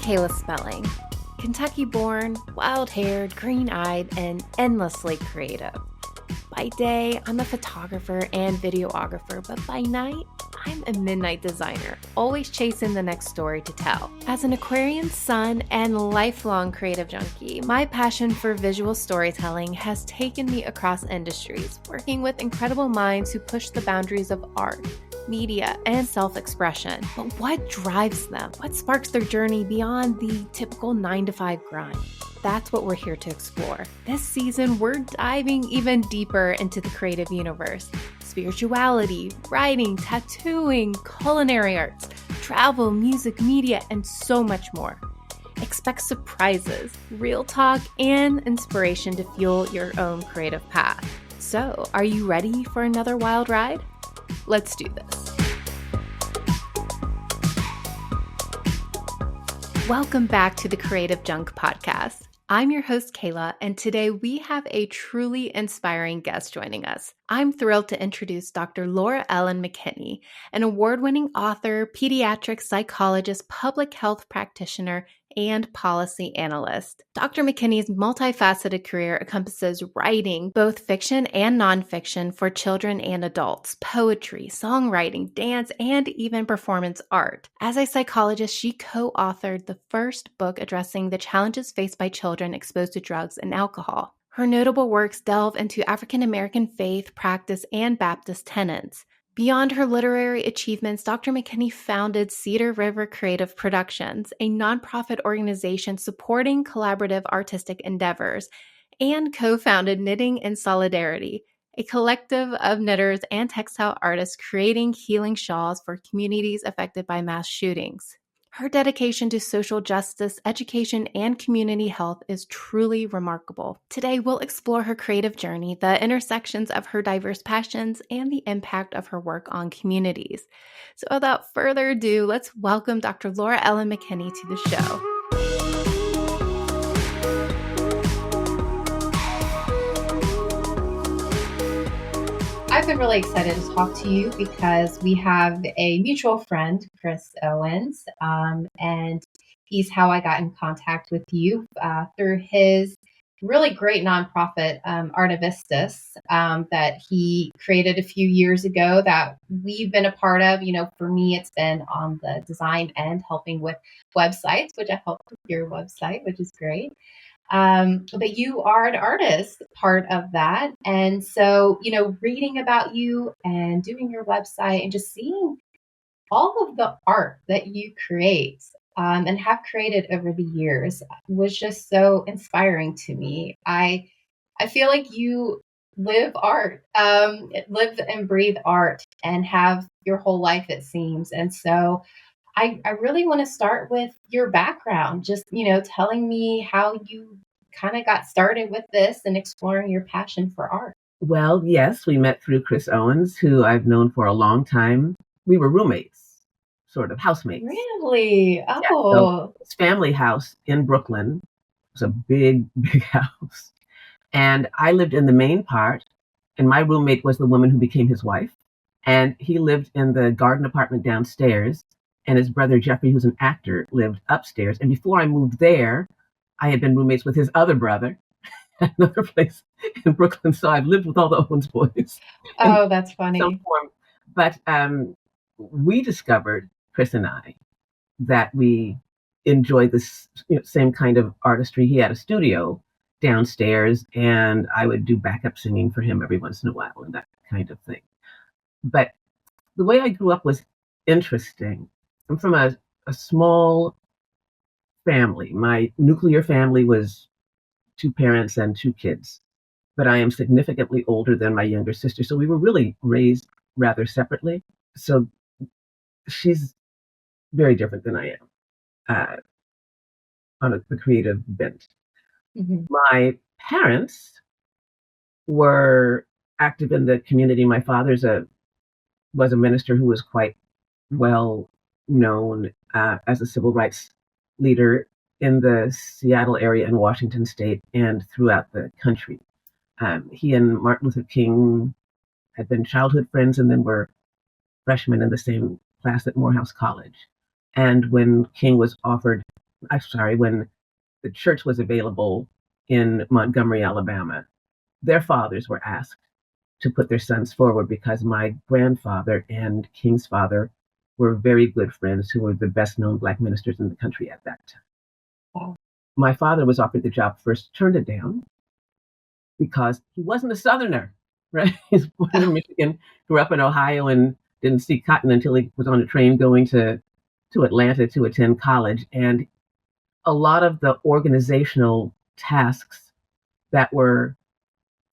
Kayla Spelling, Kentucky-born, wild-haired, green-eyed, and endlessly creative. By day, I'm a photographer and videographer, but by night, I'm a midnight designer, always chasing the next story to tell. As an Aquarian sun and lifelong creative junkie, my passion for visual storytelling has taken me across industries, working with incredible minds who push the boundaries of art, media, and self-expression. But what drives them? What sparks their journey beyond the typical 9-to-5 grind? That's what we're here to explore. This season, we're diving even deeper into the creative universe. Spirituality, writing, tattooing, culinary arts, travel, music, media, and so much more. Expect surprises, real talk, and inspiration to fuel your own creative path. So, are you ready for another wild ride? Let's do this. Welcome back to the Creative Junk Podcast. I'm your host, Kayla, and today we have a truly inspiring guest joining us. I'm thrilled to introduce Dr. Lora-Ellen McKinney, an award-winning author, pediatric psychologist, public health practitioner, and policy analyst. Dr. McKinney's multifaceted career encompasses writing, both fiction and nonfiction, for children and adults, poetry, songwriting, dance, and even performance art. As a psychologist, she co-authored the first book addressing the challenges faced by children exposed to drugs and alcohol. Her notable works delve into African American faith, practice, and Baptist tenets. Beyond her literary achievements, Dr. McKinney founded Cedar River Creative Productions, a nonprofit organization supporting collaborative artistic endeavors, and co-founded Knitting in Solidarity, a collective of knitters and textile artists creating healing shawls for communities affected by mass shootings. Her dedication to social justice, education, and community health is truly remarkable. Today, we'll explore her creative journey, the intersections of her diverse passions, and the impact of her work on communities. So without further ado, let's welcome Dr. Lora-Ellen McKinney to the show. I've been really excited to talk to you because we have a mutual friend, Chris Owens, and he's how I got in contact with you through his really great nonprofit, Artivistus, that he created a few years ago that we've been a part of. You know, for me, it's been on the design end, helping with websites, which I helped with your website, which is great. But you are an artist, part of that. And so, you know, reading about you and doing your website and just seeing all of the art that you create and have created over the years was just so inspiring to me. I feel like you live art, live and breathe art and have your whole life, it seems. And so I really want to start with your background, just, you know, telling me how you kind of got started with this and exploring your passion for art. Well, yes, we met through Chris Owens, who I've known for a long time. We were roommates, sort of housemates. Really? Oh. Yeah, so his family house in Brooklyn was a big, big house. And I lived in the main part, and my roommate was the woman who became his wife. And he lived in the garden apartment downstairs. And his brother, Jeffrey, who's an actor, lived upstairs. And before I moved there, I had been roommates with his other brother at another place in Brooklyn. So I've lived with all the Owens boys. Oh, that's funny. Some form. But we discovered, Chris and I, that we enjoyed this same kind of artistry. He had a studio downstairs, and I would do backup singing for him every once in a while and that kind of thing. But the way I grew up was interesting. I'm from a small family. My nuclear family was 2 parents and 2 kids, but I am significantly older than my younger sister. So we were really raised rather separately. So she's very different than I am on the creative bent. Mm-hmm. My parents were active in the community. My father's was a minister who was quite well known as a civil rights leader in the Seattle area in Washington State and throughout the country. He and Martin Luther King had been childhood friends and then were freshmen in the same class at Morehouse College. And when King was offered I'm sorry, when the church was available in Montgomery, Alabama, their fathers were asked to put their sons forward because my grandfather and King's father were very good friends who were the best known Black ministers in the country at that time. Wow. My father was offered the job first, turned it down because he wasn't a Southerner, right? He's born in Michigan, grew up in Ohio, and didn't see cotton until he was on a train going to Atlanta to attend college. And a lot of the organizational tasks that were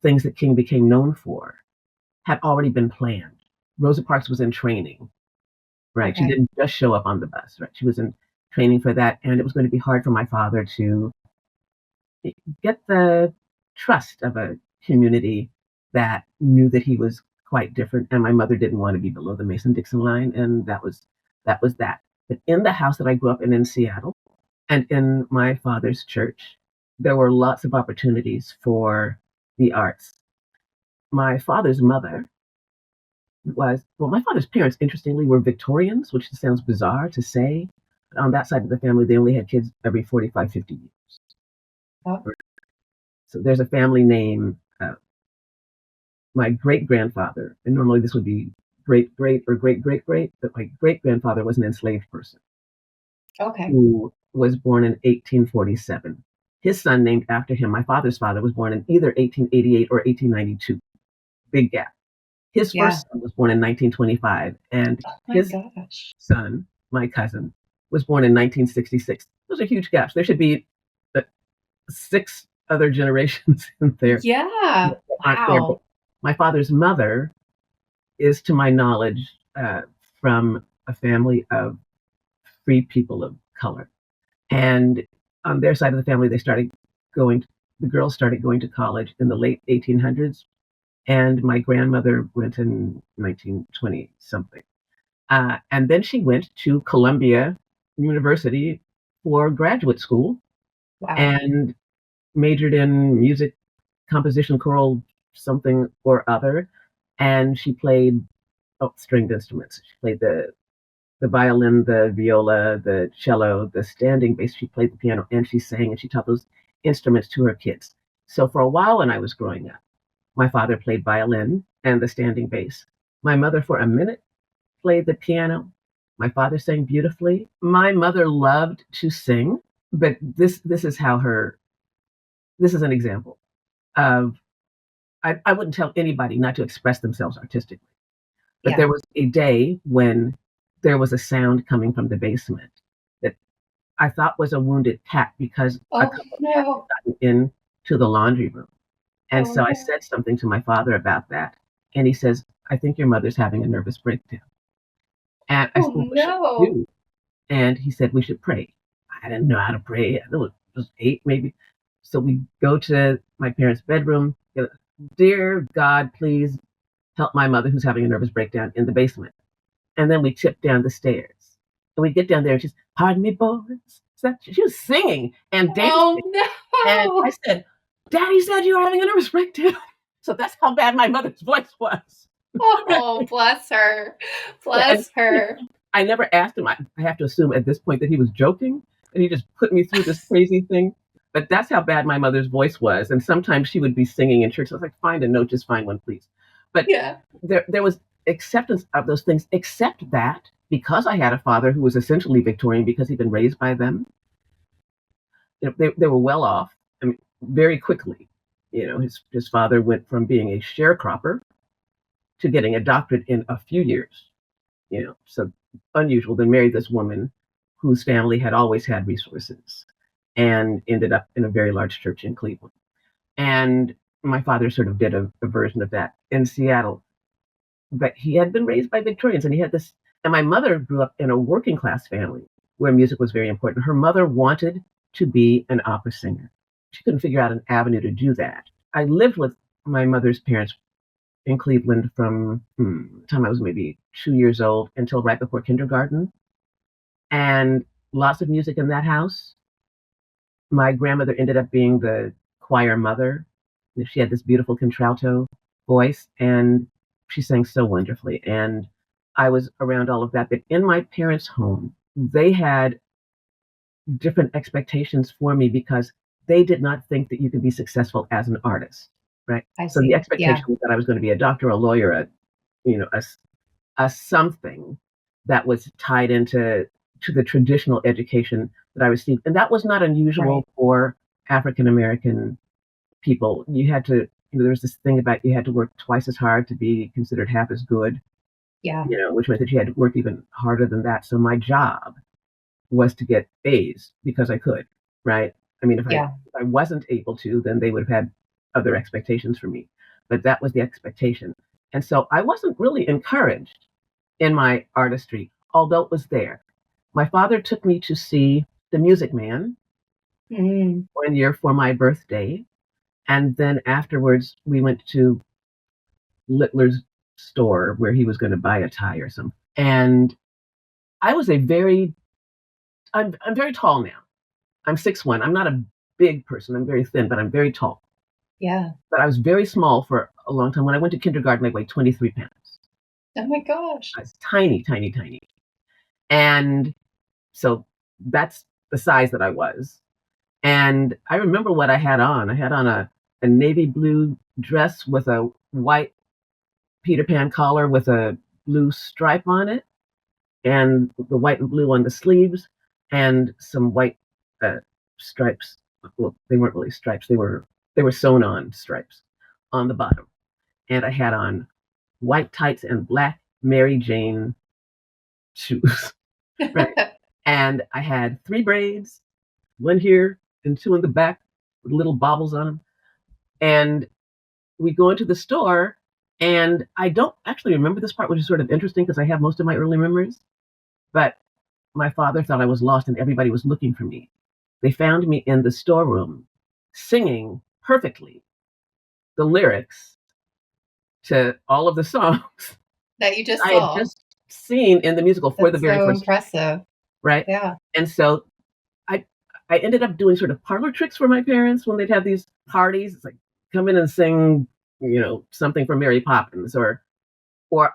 things that King became known for had already been planned. Rosa Parks was in training, right? She Okay. didn't just show up on the bus, right? She was in training for that, and it was going to be hard for my father to get the trust of a community that knew that he was quite different, and my mother didn't want to be below the Mason-Dixon line, and that. But in the house that I grew up in Seattle, and in my father's church, there were lots of opportunities for the arts. My father's mother my father's parents, interestingly, were Victorians, which sounds bizarre to say. But on that side of the family, they only had kids every 45, 50 years. Oh. So there's a family name, my great grandfather, and normally this would be great great or great great great, but my great grandfather was an enslaved person Okay. who was born in 1847. His son, named after him, my father's father, was born in either 1888 or 1892. Big gap. His Yeah. first son was born in 1925, and Oh my his gosh. son, my cousin, was born in 1966. Those are huge gaps. There should be 6 other generations in there Yeah. that aren't there. But Wow. my father's mother is, to my knowledge, from a family of free people of color. And on their side of the family, the girls started going to college in the late 1800s, and my grandmother went in 1920 something. And then she went to Columbia University for graduate school Wow. and majored in music, composition, choral, something or other. And she played stringed instruments. She played the violin, the viola, the cello, the standing bass. She played the piano, and she sang, and she taught those instruments to her kids. So for a while when I was growing up, my father played violin and the standing bass. My mother, for a minute, played the piano. My father sang beautifully. My mother loved to sing, but this is how this is an example of I wouldn't tell anybody not to express themselves artistically. But Yeah. there was a day when there was a sound coming from the basement that I thought was a wounded cat because a Oh couple of cats no. had gotten into the laundry room. And Oh so I no. said something to my father about that. And he says, I think your mother's having a nervous breakdown. And I said, Oh well, what should we no. do? And he said, we should pray. I didn't know how to pray. I was 8 maybe. So we go to my parents' bedroom. Dear God, please help my mother who's having a nervous breakdown in the basement. And then we tip down the stairs. And we get down there and she's, pardon me, boys. She was singing and dancing. And I Oh said, Daddy said you were having a nervous breakdown. So that's how bad my mother's voice was. no. Oh, bless her. Yeah, and Bless her. I never asked him. I have to assume at this point that he was joking, and he just put me through this crazy thing. But that's how bad my mother's voice was. And sometimes she would be singing in church. I was like, find a note, just find one, please. But Yeah. there was acceptance of those things, except that because I had a father who was essentially Victorian because he'd been raised by them, they were well off. I mean, very quickly. His father went from being a sharecropper to getting a doctorate in a few years. So unusual. Then married this woman whose family had always had resources and ended up in a very large church in Cleveland. And my father sort of did a version of that in Seattle. But he had been raised by Victorians, and he had this. And my mother grew up in a working class family where music was very important. Her mother wanted to be an opera singer. She couldn't figure out an avenue to do that. I lived with my mother's parents in Cleveland from the time I was maybe 2 years old until right before kindergarten, and lots of music in that house. My grandmother ended up being the choir mother. She had this beautiful contralto voice, and she sang so wonderfully. And I was around all of that. But in my parents' home, they had different expectations for me because they did not think that you could be successful as an artist, right? I So the see. expectation Yeah. was that I was going to be a doctor, a lawyer, a something that was tied into the traditional education that I received, and that was not Right. unusual for African American people. You had to, there was this thing about you had to work twice as hard to be considered half as good, Yeah. which meant that you had to work even harder than that. So my job was to get A's because I could, right? I mean, Yeah. if I wasn't able to, then they would have had other expectations for me. But that was the expectation. And so I wasn't really encouraged in my artistry, although it was there. My father took me to see The Music Man Mm. one year for my birthday. And then afterwards, we went to Littler's store where he was going to buy a tie or something. And I was I'm very tall now. I'm 6'1". I'm not a big person. I'm very thin, but I'm very tall. Yeah. But I was very small for a long time. When I went to kindergarten, I weighed 23 pounds. Oh my gosh. I was tiny, tiny, tiny. And so that's the size that I was. And I remember what I had on. I had on a navy blue dress with a white Peter Pan collar with a blue stripe on it, and the white and blue on the sleeves, and some white uh, stripes. Well, they weren't really stripes; they were sewn on stripes on the bottom. And I had on white tights and black Mary Jane shoes, right? And I had 3 braids, one here and 2 in the back, with little bobbles on them. And we go into the store, and I don't actually remember this part, which is sort of interesting because I have most of my early memories. But my father thought I was lost and everybody was looking for me. They found me in the storeroom singing perfectly the lyrics to all of the songs That you just I had saw. just seen in the musical for the That's very so first time, impressive. right? Yeah. And so I I ended up doing sort of parlor tricks for my parents when they'd have these parties. It's like come in and sing, something from Mary Poppins, or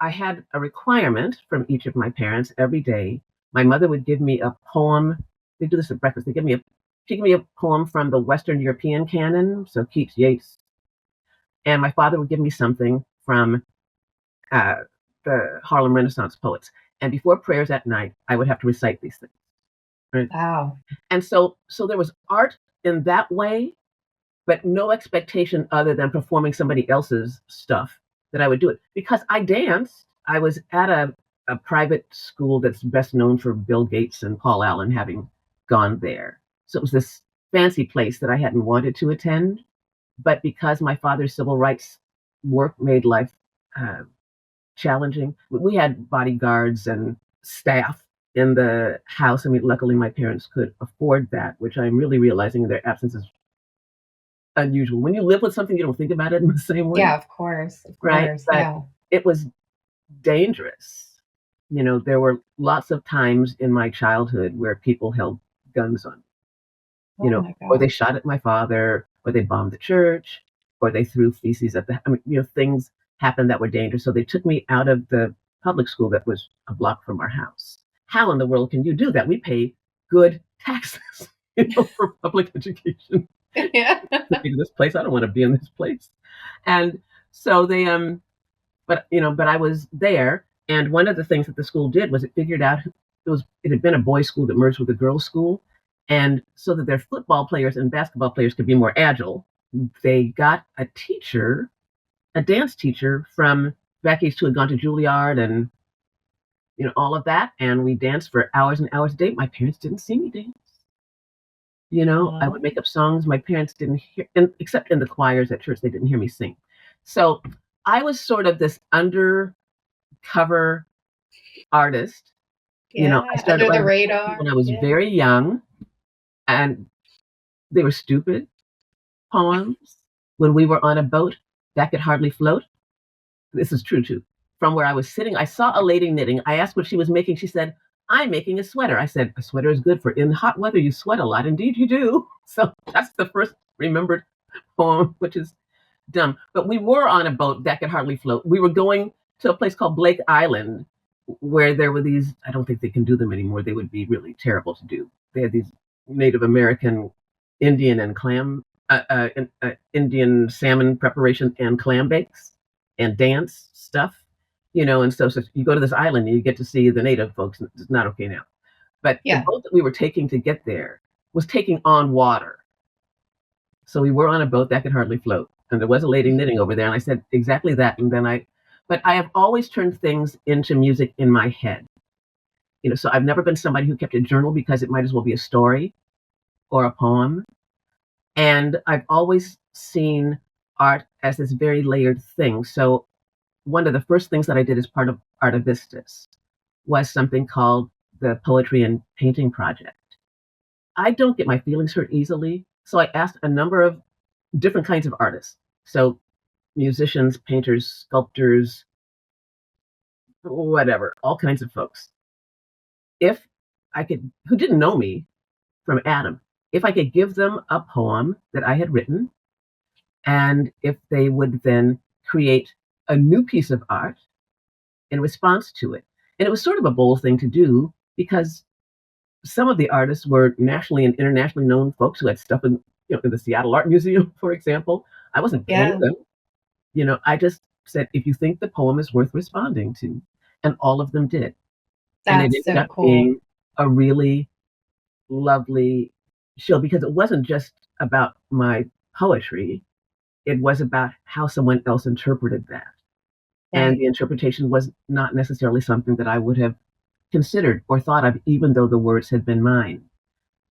I had a requirement from each of my parents every day. My mother would give me a poem. They do this at breakfast. She'd give me a poem from the Western European canon, so Keats, Yeats, and my father would give me something from uh, the Harlem Renaissance poets. And before prayers at night, I would have to recite these things. Right? Wow. And so there was art in that way, but no expectation other than performing somebody else's stuff that I would do it. Because I danced. I was at a private school that's best known for Bill Gates and Paul Allen having gone there. So it was this fancy place that I hadn't wanted to attend. But because my father's civil rights work made life uh, challenging, we had bodyguards and staff in the house. I mean, luckily my parents could afford that, which I'm really realizing in their absence is unusual. When you live with something, you don't think about it in the same way, Yeah, of course. Of right? course. But Yeah. it was dangerous. There were lots of times in my childhood where people held guns on, Oh my or they gosh. shot at my father, or they bombed the church, or they threw feces at things happened that were dangerous. So they took me out of the public school that was a block from our house. How in the world can you do that? We pay good taxes, for public education. Yeah. To this place. I don't want to be in this place. And so but I was there, and one of the things that the school did was it figured out it had been a boys' school that merged with a girls' school, and so that their football players and basketball players could be more agile, they got a dance teacher from back east who had gone to Juilliard and all of that, and we danced for hours and hours a day. My parents didn't see me dance. I would Aw. make up songs my parents didn't hear, except in the choirs at church, they didn't hear me sing. So I was sort of this undercover artist. I Yeah. started Under the writing poetry radar. when I was Yeah. very young, and they were stupid poems. When we were on a boat that could hardly float, this is true too. From where I was sitting, I saw a lady knitting. I asked what she was making. She said, "I'm making a sweater." I said, "A sweater is good for in hot weather. You sweat a lot." Indeed, you do. So that's the first remembered poem, which is dumb. But we were on a boat that could hardly float. We were going to a place called Blake Island, where there were these. I don't think they can do them anymore. They would be really terrible to do. They had these Native American Indian and Indian salmon preparation and clam bakes and dance stuff, and so you go to this island and you get to see the native folks. It's not okay now. But the boat that we were taking to get there was taking on water. So we were on a boat that could hardly float. And there was a lady knitting over there. And I said exactly that. And then but I have always turned things into music in my head. So I've never been somebody who kept a journal because it might as well be a story or a poem. And I've always seen art as this very layered thing. So one of the first things that I did as part of Artivistas was something called the Poetry and Painting Project. I don't get my feelings hurt easily. So I asked a number of different kinds of artists. So musicians, painters, sculptors, whatever, all kinds of folks. If I could, who didn't know me from Adam, if I could give them a poem that I had written, and if they would then create a new piece of art in response to it. And it was sort of a bold thing to do because some of the artists were nationally and internationally known folks who had stuff in the Seattle Art Museum, for example. I wasn't paying them. I just said, if you think the poem is worth responding to, and all of them did. And it ended up being a really lovely show because it wasn't just about my poetry. It was about how someone else interpreted that. Right. And the interpretation was not necessarily something that I would have considered or thought of, even though the words had been mine.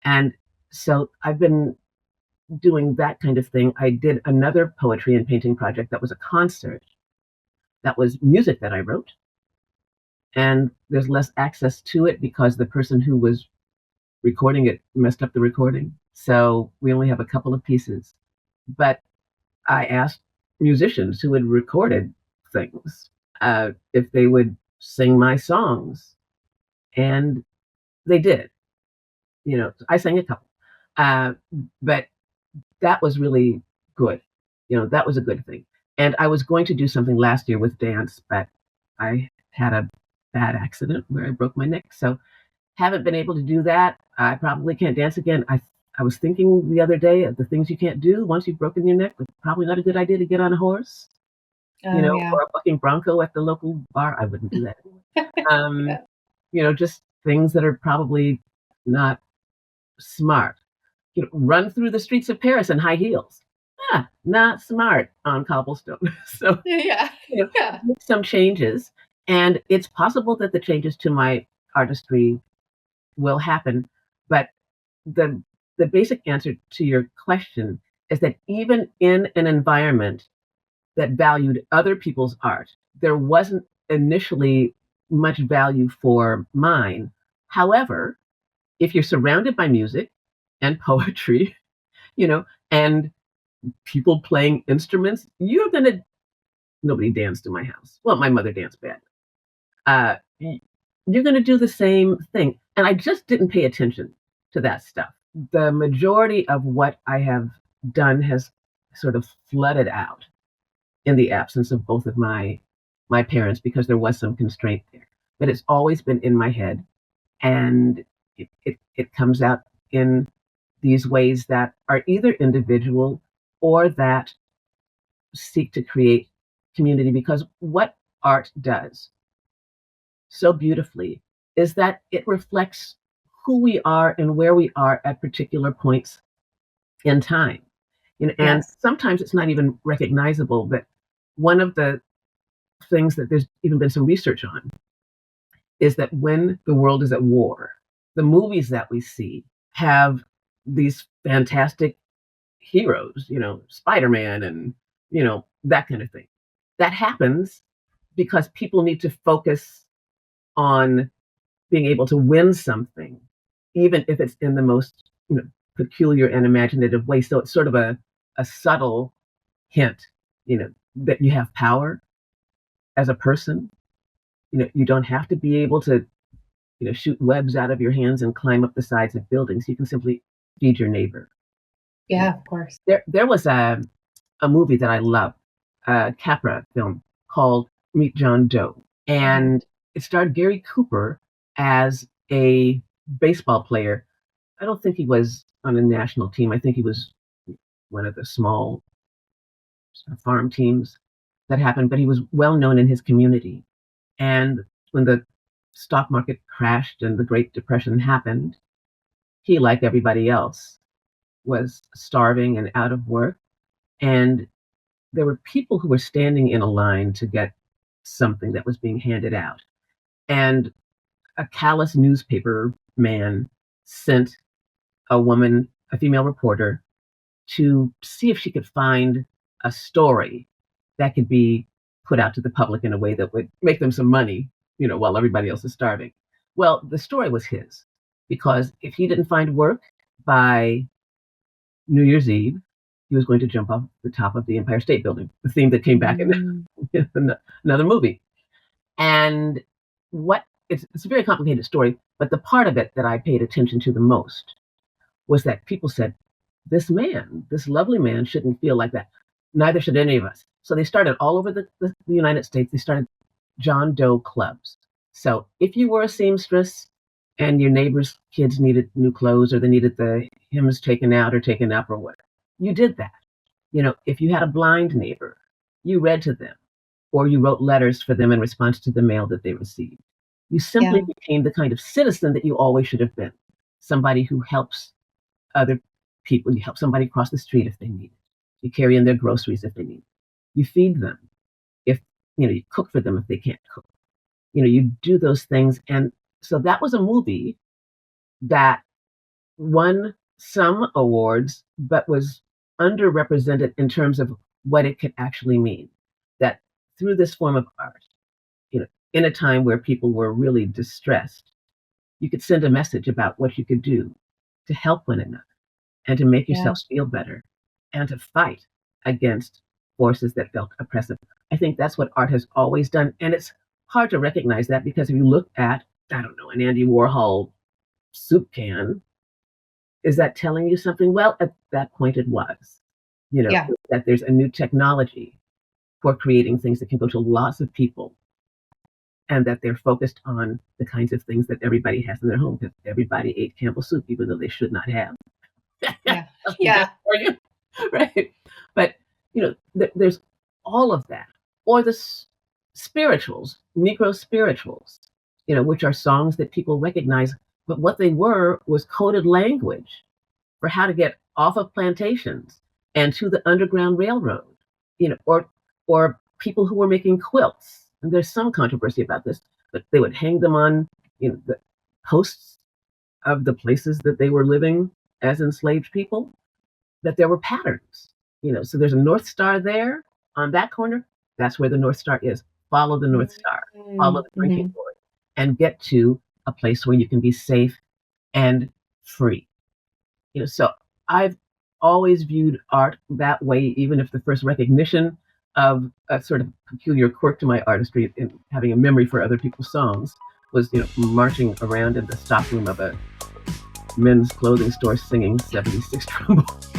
And so I've been doing that kind of thing. I did another poetry and painting project that was a concert. That was music that I wrote. And there's less access to it because the person who was recording it messed up the recording. So we only have a couple of pieces. But I asked musicians who had recorded things if they would sing my songs. And they did. I sang a couple. But that was really good. That was a good thing. And I was going to do something last year with dance, but I had a bad accident where I broke my neck. So haven't been able to do that. I probably can't dance again. I was thinking the other day of the things you can't do once you've broken your neck. It's probably not a good idea to get on a horse, or a bucking bronco at the local bar. I wouldn't do that. Just things that are probably not smart. Run through the streets of Paris in high heels. Not smart on cobblestone. So make some changes. And it's possible that the changes to my artistry will happen. But the basic answer to your question is that even in an environment that valued other people's art, there wasn't initially much value for mine. However, if you're surrounded by music and poetry, and people playing instruments, nobody danced in my house. Well, my mother danced bad. You're going to do the same thing. And I just didn't pay attention to that stuff. The majority of what I have done has sort of flooded out in the absence of both of my parents because there was some constraint there. But it's always been in my head. And it comes out in these ways that are either individual or that seek to create community. Because what art does so beautifully is that it reflects who we are and where we are at particular points in time. And sometimes it's not even recognizable, but one of the things that there's even been some research on is that when the world is at war, the movies that we see have these fantastic heroes, Spider-Man and, that kind of thing. That happens because people need to focus on being able to win something, even if it's in the most, peculiar and imaginative way. So it's sort of a subtle hint, that you have power as a person. You don't have to be able to, shoot webs out of your hands and climb up the sides of buildings. You can simply feed your neighbor. Yeah, of course. There was a movie that I loved, a Capra film called Meet John Doe. And it starred Gary Cooper as a baseball player I don't think he was on a national team. I think he was one of the small farm teams that happened, but he was well known in his community. And when the stock market crashed and the Great Depression happened, he, like everybody else, was starving and out of work. And there were people who were standing in a line to get something that was being handed out. And a callous newspaper man sent a woman, a female reporter, to see if she could find a story that could be put out to the public in a way that would make them some money, while everybody else is starving. Well, the story was his, because if he didn't find work by New Year's Eve, he was going to jump off the top of the Empire State Building, the theme that came back in another movie. And it's a very complicated story, but the part of it that I paid attention to the most was that people said, this man, this lovely man, shouldn't feel like that. Neither should any of us. So they started all over the United States. They started John Doe clubs. So if you were a seamstress and your neighbor's kids needed new clothes, or they needed the hymns taken out or taken up or whatever, you did that. If you had a blind neighbor, you read to them, or you wrote letters for them in response to the mail that they received. You simply became the kind of citizen that you always should have been. Somebody who helps other people. You help somebody cross the street if they need it. You carry in their groceries if they need it. You feed them if, you cook for them if they can't cook. You do those things. And so that was a movie that won some awards, but was underrepresented in terms of what it could actually mean. That through this form of art, in a time where people were really distressed, you could send a message about what you could do to help one another and to make yourselves feel better and to fight against forces that felt oppressive. I think that's what art has always done. And it's hard to recognize that, because if you look at, I don't know, an Andy Warhol soup can, is that telling you something? Well, at that point it was, that there's a new technology for creating things that can go to lots of people, and that they're focused on the kinds of things that everybody has in their home, because everybody ate Campbell's soup, even though they should not have. Yeah. For you, right? But there's all of that, or the spirituals, Negro spirituals, which are songs that people recognize. But what they were was coded language for how to get off of plantations and to the Underground Railroad, or people who were making quilts. And there's some controversy about this, but they would hang them on, the posts of the places that they were living as enslaved people, that there were patterns, so there's a North Star there on that corner. That's where the North Star is. Follow the North Star, follow the drinking board, and get to a place where you can be safe and free. So I've always viewed art that way, even if the first recognition of a sort of peculiar quirk to my artistry in having a memory for other people's songs was, marching around in the stockroom of a men's clothing store singing 76 trombones.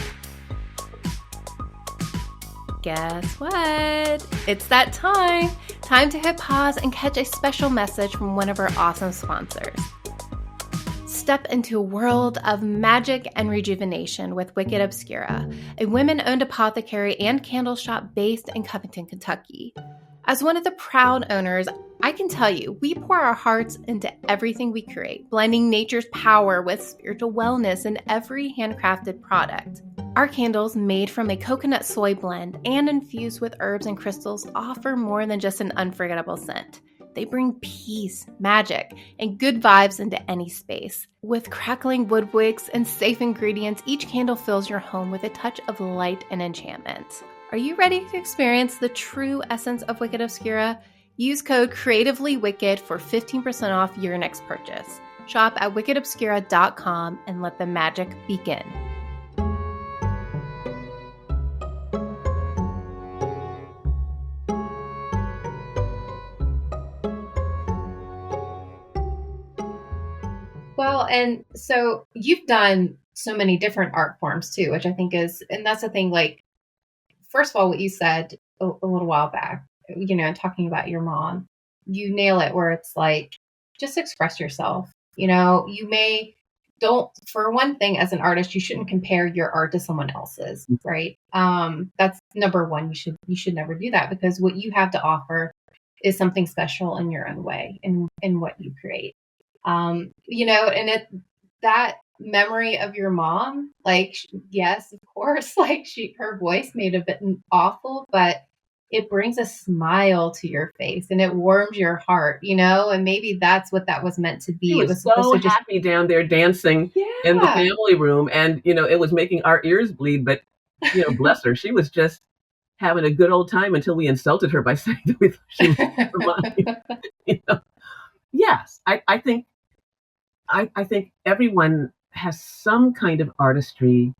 Guess what? It's that time. Time to hit pause and catch a special message from one of our awesome sponsors. Step into a world of magic and rejuvenation with Wicked Obscura, a women-owned apothecary and candle shop based in Covington, Kentucky. As one of the proud owners, I can tell you, we pour our hearts into everything we create, blending nature's power with spiritual wellness in every handcrafted product. Our candles, made from a coconut soy blend and infused with herbs and crystals, offer more than just an unforgettable scent. They bring peace, magic, and good vibes into any space. With crackling wood wicks and safe ingredients, each candle fills your home with a touch of light and enchantment. Are you ready to experience the true essence of Wicked Obscura? Use code CreativelyWicked for 15% off your next purchase. Shop at wickedobscura.com and let the magic begin. Well, and so you've done so many different art forms too, which I think is, and that's the thing, like, first of all, what you said a little while back, talking about your mom, you nail it where it's like, just express yourself. You may don't, for one thing, as an artist, you shouldn't compare your art to someone else's, right? That's number one. You should never do that, because what you have to offer is something special in your own way, in what you create. And that memory of your mom, like, yes, of course, like, her voice made a bit awful, but it brings a smile to your face and it warms your heart, and maybe that's what that was meant to She be. It was was supposed so to just, happy down there dancing in the yeah. family room, and it was making our ears bleed. But bless her, she was just having a good old time until we insulted her by saying that we thought she lost her mind. You know? Yes, I think everyone has some kind of artistry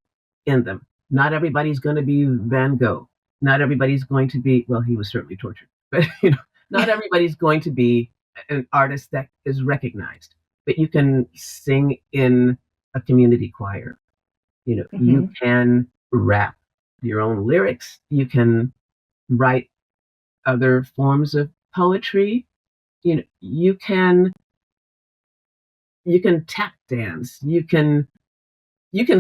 in them. Not everybody's going to be Van Gogh. Not everybody's going to be, well, he was certainly tortured, but not everybody's going to be an artist that is recognized. But you can sing in a community choir. You Mhm. can rap your own lyrics. You can write other forms of poetry. You can tap dance. You can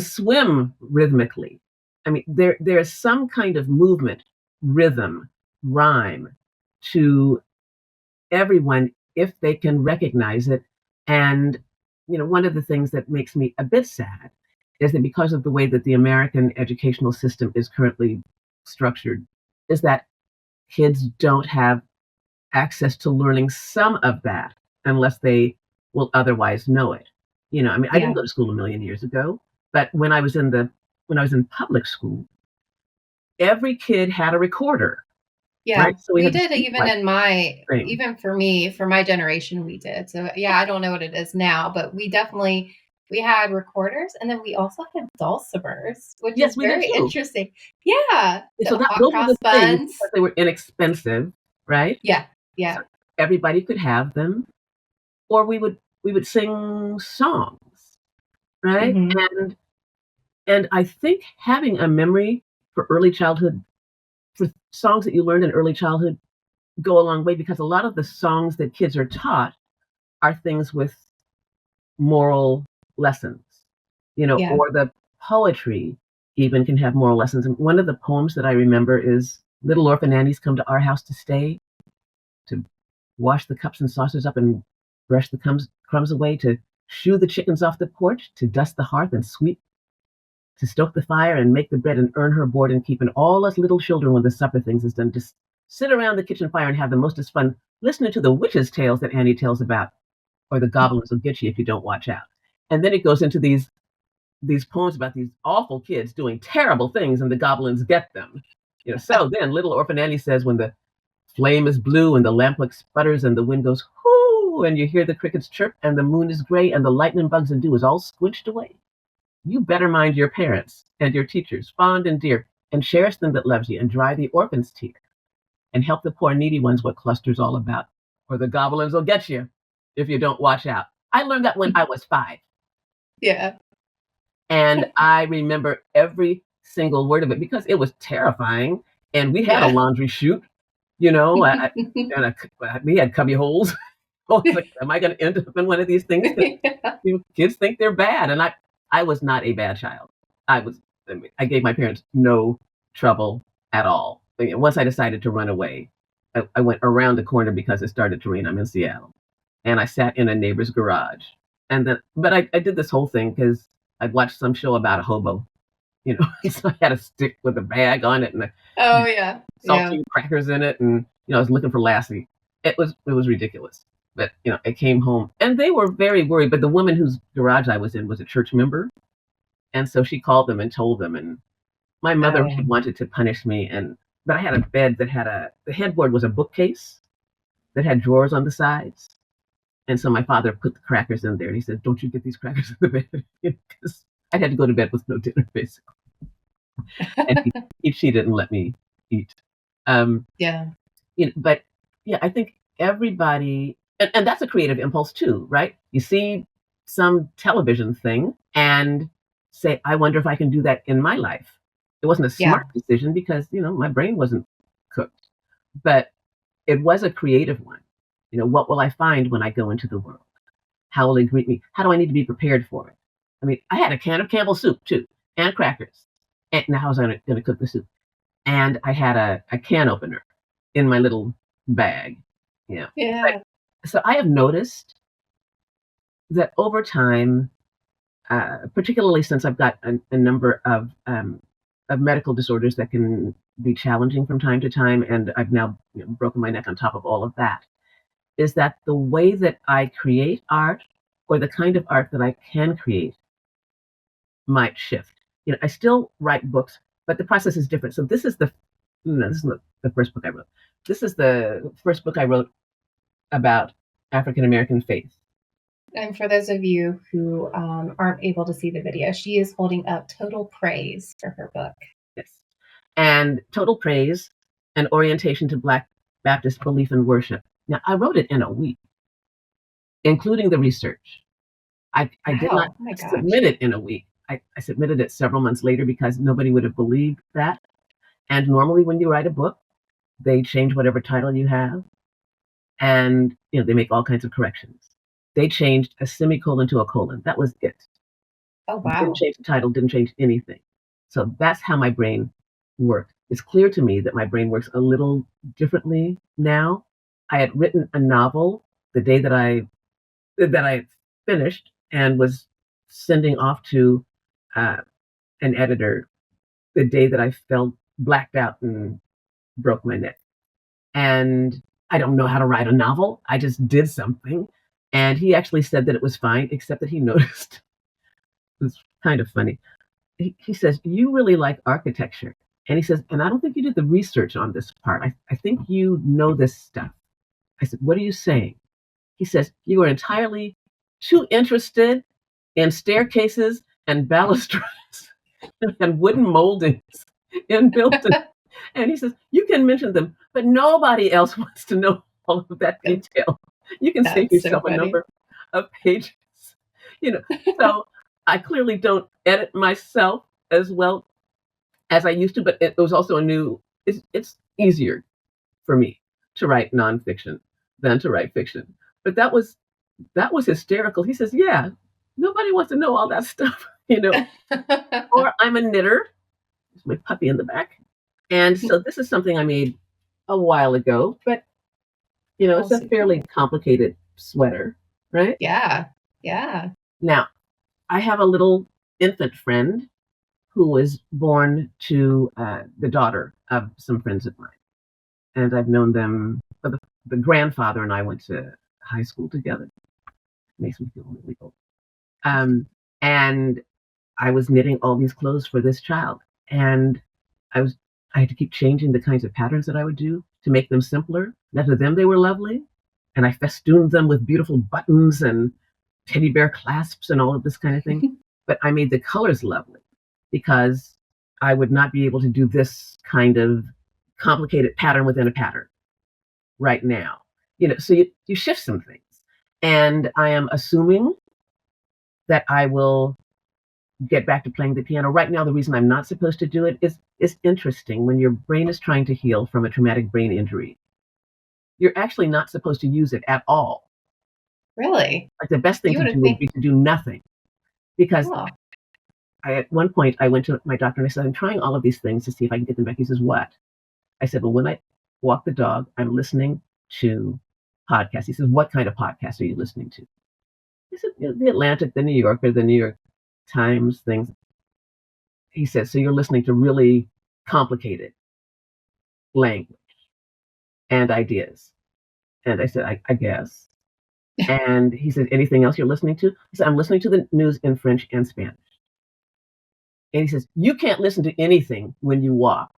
swim rhythmically. I mean, there's some kind of movement, rhythm, rhyme to everyone if they can recognize it. And one of the things that makes me a bit sad is that because of the way that the American educational system is currently structured, is that kids don't have access to learning some of that unless they will otherwise know it. I mean, I didn't Yeah. go to school a million years ago, but when I was in public school, every kid had a recorder, Yeah. right? So we We had the did, street even lights in my, thing. even for me, for my generation, we did. So yeah, I don't know what it is now, but we had recorders, and then we also had dulcimers, which Yes, is we did very too. interesting. Yeah. And so The that hot those were cross the things buns. because they were inexpensive, right? Yeah. So Yeah. everybody could have them, or we would sing songs, right? Hmm. And I think having a memory for early childhood, for songs that you learned in early childhood, go a long way, because a lot of the songs that kids are taught are things with moral lessons, Yeah. or the poetry even can have moral lessons. And one of the poems that I remember is little orphan Annies come to our house to stay, to wash the cups and saucers up and brush the crumbs away, to shoo the chickens off the porch, to dust the hearth and sweep, to stoke the fire and make the bread and earn her board and keep. And all us little children, when the supper things is done, just sit around the kitchen fire and have the mostest fun listening to the witches' tales that Annie tells about, or the goblins will get you if you don't watch out. And then it goes into these poems about these awful kids doing terrible things, and the goblins get them. So then little orphan Annie says, when the flame is blue and the lamp wick sputters and the wind goes whoo and you hear the crickets chirp and the moon is gray and the lightning bugs and dew is all squinched away, you better mind your parents and your teachers, fond and dear, and cherish them that loves you, and dry the orphan's tear, and help the poor needy ones what cluster's all about, or the goblins will get you if you don't watch out. I learned that when I was 5, Yeah. and I remember every single word of it because it was terrifying. And we had a Yeah. laundry chute, you know, I, and we had cubby holes. I was like, am I going to end up in one of these things? Because Yeah. kids think they're bad, and I was not a bad child. I was. I gave my parents no trouble at all. Once I decided to run away, I went around the corner because it started to rain. I'm in Seattle, and I sat in a neighbor's garage. And then, but I did this whole thing because I'd watched some show about a hobo, so I had a stick with a bag on it and Oh yeah. Yeah. saltine crackers in it, and I was looking for Lassie. It was ridiculous. But I came home and they were very worried. But the woman whose garage I was in was a church member, and so she called them and told them. And my Oh mother yeah. had wanted to punish me, but I had a bed that had the headboard was a bookcase that had drawers on the sides, and so my father put the crackers in there, and he said, "Don't you get these crackers in the bed?" Because I had to go to bed with no dinner, basically, and she didn't let me eat. Um, Yeah. but yeah, I think everybody, and that's a creative impulse too, right? You see some television thing and say, I wonder if I can do that in my life. It wasn't a Yeah. smart decision because, my brain wasn't cooked, but it was a creative one. What will I find when I go into the world? How will it greet me? How do I need to be prepared for it? I mean, I had a can of Campbell's soup too, and crackers. And now I was going to cook the soup. And I had a can opener in my little bag. Yeah. So I have noticed that over time, particularly since I've got a number of medical disorders that can be challenging from time to time, and I've now broken my neck on top of all of that, is that the way that I create art, or the kind of art that I can create, might shift. I still write books, but the process is different. So this is this is not the first book I wrote. This is the first book I wrote about African American faith. And for those of you who aren't able to see the video, she is holding up Total Praise for her book. Yes. And Total Praise, an orientation to Black Baptist belief and worship. Now, I wrote it in a week, including the research. I did not submit it in a week. I submitted it several months later because nobody would have believed that. And normally when you write a book, they change whatever title you have. And they make all kinds of corrections. They changed a semicolon to a colon. That was it. Oh, wow. Didn't change the title, didn't change anything. So that's how my brain worked. It's clear to me that my brain works a little differently now. I had written a novel the day that I finished and was sending off to an editor the day that I felt blacked out and broke my neck. And I don't know how to write a novel. I just did something. And he actually said that it was fine, except that he noticed. It was kind of funny. He says, you really like architecture. And he says, and I don't think you did the research on this part. I think you know this stuff. I said, what are you saying? He says, you are entirely too interested in staircases and balustrades and wooden moldings in buildings. And he says, you can mention them, but nobody else wants to know all of that detail. You can save yourself a number of pages. So I clearly don't edit myself as well as I used to, but it was also it's easier for me to write nonfiction than to write fiction. But that was hysterical. He says, yeah, nobody wants to know all that stuff, Or I'm a knitter. There's my puppy in the back. And so this is something I made a while ago, but it's a fairly complicated sweater, right? Yeah. Yeah. Now, I have a little infant friend who was born to the daughter of some friends of mine. And I've known them, the grandfather and I went to high school together. It makes me feel really old. And I was knitting all these clothes for this child. And I had to keep changing the kinds of patterns that I would do to make them simpler. Now to them, they were lovely. And I festooned them with beautiful buttons and teddy bear clasps and all of this kind of thing. But I made the colors lovely because I would not be able to do this kind of complicated pattern within a pattern right now. So you shift some things. And I am assuming that I will get back to playing the piano. Right now, the reason I'm not supposed to do it is interesting. When your brain is trying to heal from a traumatic brain injury, you're actually not supposed to use it at all. Really? Like the best thing to do would be to do nothing. Because at one point I went to my doctor and I said, I'm trying all of these things to see if I can get them back. He says, what? I said, well, when I walk the dog, I'm listening to podcasts. He says, what kind of podcast are you listening to? I said, the Atlantic, the New Yorker, the New York Times, things. He said, so you're listening to really complicated language and ideas. And I said, I guess. And he said, anything else you're listening to? I said, I'm listening to the news in French and Spanish. And he says, you can't listen to anything when you walk,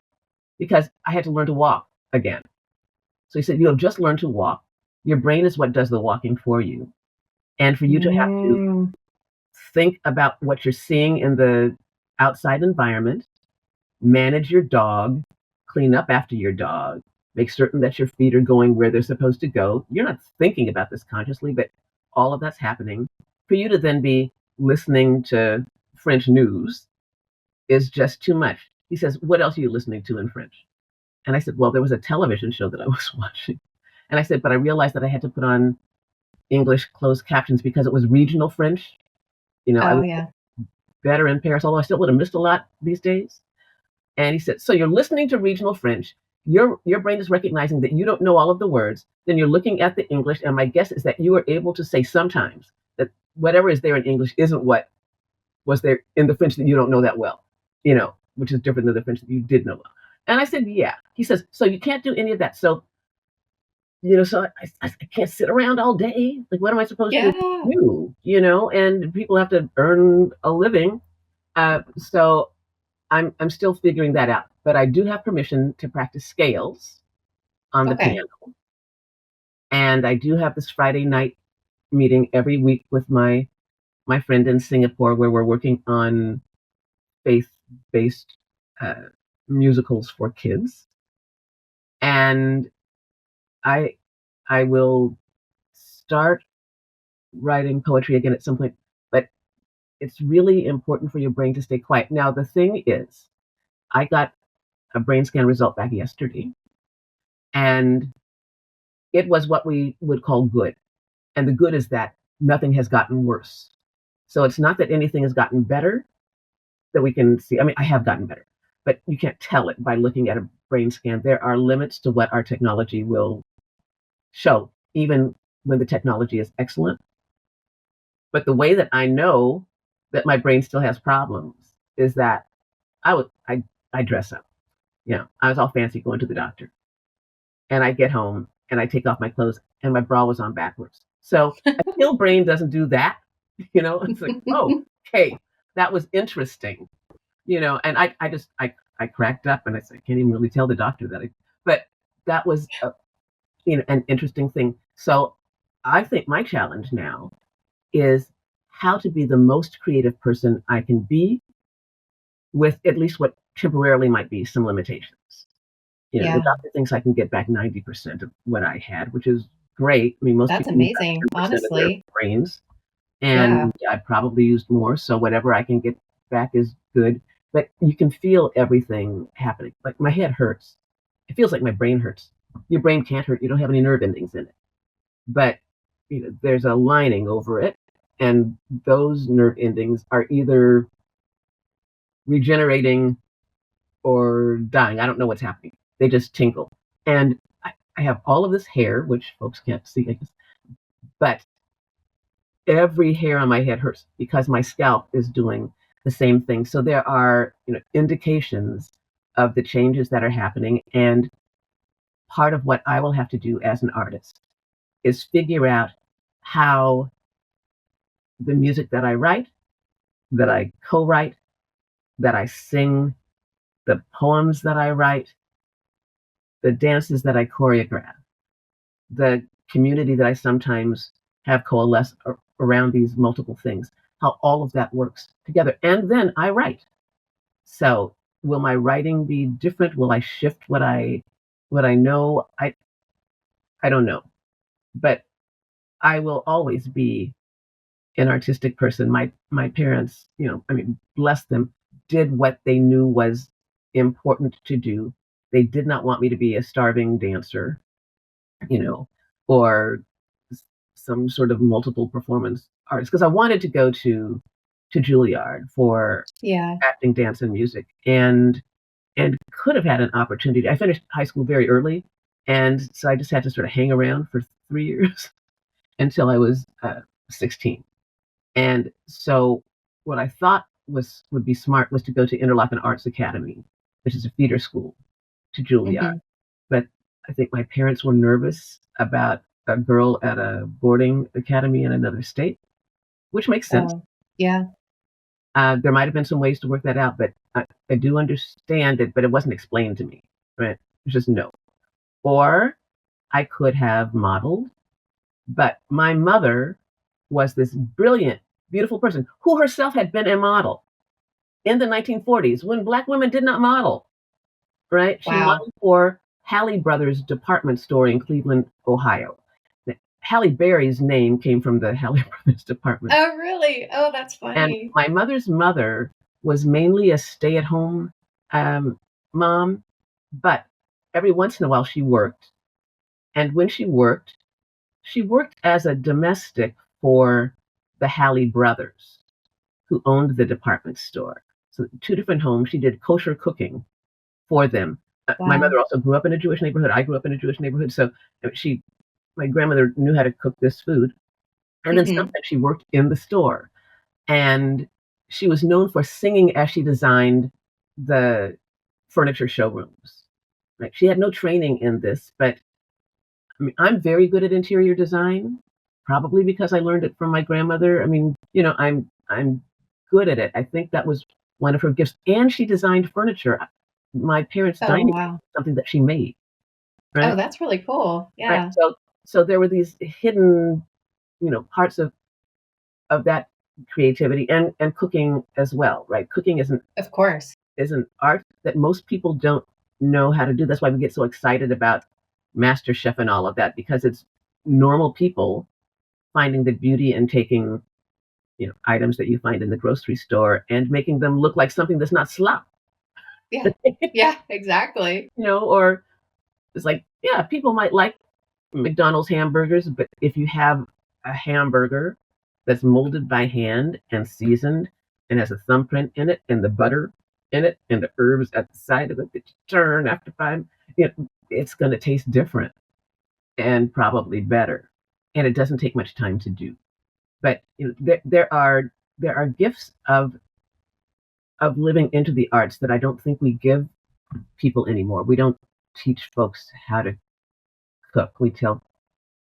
because I had to learn to walk again. So he said, you have just learned to walk. Your brain is what does the walking for you. And for you to have to think about what you're seeing in the outside environment, manage your dog, clean up after your dog, make certain that your feet are going where they're supposed to go. You're not thinking about this consciously, but all of that's happening. For you to then be listening to French news is just too much. He says, what else are you listening to in French? And I said, well, there was a television show that I was watching. And I said, but I realized that I had to put on English closed captions because it was regional French. I was better in Paris, although I still would have missed a lot these days. And he said, so you're listening to regional French. Your brain is recognizing that you don't know all of the words. Then you're looking at the English. And my guess is that you are able to say sometimes that whatever is there in English isn't what was there in the French that you don't know that well, which is different than the French that you did know well. And I said, yeah. He says, so you can't do any of that. So, so I can't sit around all day. Like, what am I supposed to do? And people have to earn a living. So I'm still figuring that out. But I do have permission to practice scales on the piano. And I do have this Friday night meeting every week with my friend in Singapore, where we're working on faith-based musicals for kids. And I will start writing poetry again at some point, but it's really important for your brain to stay quiet. Now, the thing is, I got a brain scan result back yesterday, and it was what we would call good. And the good is that nothing has gotten worse. So it's not that anything has gotten better that we can see. I mean, I have gotten better, but you can't tell it by looking at a brain scan. There are limits to what our technology will show, even when the technology is excellent. But the way that I know that my brain still has problems is that I dress up. I was all fancy going to the doctor, and I get home and I take off my clothes and my bra was on backwards. So a kill brain doesn't do that. It's like, oh, okay, that was interesting. And I cracked up and I said, I can't even really tell the doctor that. But that was an interesting thing. So I think my challenge now is how to be the most creative person I can be with at least what temporarily might be some limitations. The doctor thinks I can get back 90% of what I had, which is great. I mean, most That's people amazing, honestly. of their brains, and I probably used more. So whatever I can get back is good. But you can feel everything happening. Like my head hurts. It feels like my brain hurts. Your brain can't hurt. You don't have any nerve endings in it. But there's a lining over it, and those nerve endings are either regenerating or dying. I don't know what's happening. They just tinkle. And I have all of this hair, which folks can't see, I guess, but every hair on my head hurts because my scalp is doing the same thing. So there are indications of the changes that are happening. And part of what I will have to do as an artist is figure out how the music that I write, that I co-write, that I sing, the poems that I write, the dances that I choreograph, the community that I sometimes have coalesce around these multiple things, how all of that works together. And then I write. So will my writing be different? Will I shift what I know? I don't know. But I will always be an artistic person. My parents, bless them, did what they knew was important to do. They did not want me to be a starving dancer, or some sort of multiple performance artist, because I wanted to go to Juilliard for acting, dance, and music, and could have had an opportunity. I finished high school very early, and so I just had to sort of hang around for 3 years until I was 16. And so what I thought would be smart was to go to Interlochen Arts Academy, which is a feeder school to Juilliard. But I think my parents were nervous about a girl at a boarding academy in another state, which makes sense. There might have been some ways to work that out, but I do understand it, but it wasn't explained to me, right? It's just no. Or I could have modeled, but my mother was this brilliant, beautiful person who herself had been a model in the 1940s when Black women did not model, right? She modeled for Halle Brothers department store in Cleveland, Ohio. Halle Berry's name came from the Halle Brothers department. Oh, really? Oh, that's funny. And my mother's mother was mainly a stay-at-home mom, but every once in a while she worked. And when she worked as a domestic for the Halle brothers, who owned the department store. So 2 different homes. She did kosher cooking for them. My Wow. mother also grew up in a Jewish neighborhood. I grew up in a Jewish neighborhood. So my grandmother knew how to cook this food. And then Hmm. sometimes she worked in the store. And she was known for singing as she designed the furniture showrooms. Like, she had no training in this, but I mean, I'm very good at interior design, probably because I learned it from my grandmother. I mean, I'm good at it. I think that was one of her gifts. And she designed furniture. My parents' Oh, dining room wow. was something that she made, Oh, right? that's really cool. Right. Yeah, So there were these hidden, parts of that creativity and cooking as well, right? Cooking of course. is an art that most people don't know how to do. That's why we get so excited about Master Chef and all of that, because it's normal people finding the beauty in taking, items that you find in the grocery store and making them look like something that's not slop. Yeah. Yeah, exactly. Or it's like, yeah, people might like McDonald's hamburgers, but if you have a hamburger that's molded by hand and seasoned and has a thumbprint in it and the butter in it and the herbs at the side of it that you turn after 5, it's going to taste different and probably better. And it doesn't take much time to do. But there are gifts of living into the arts that I don't think we give people anymore. We don't teach folks how to cook. We tell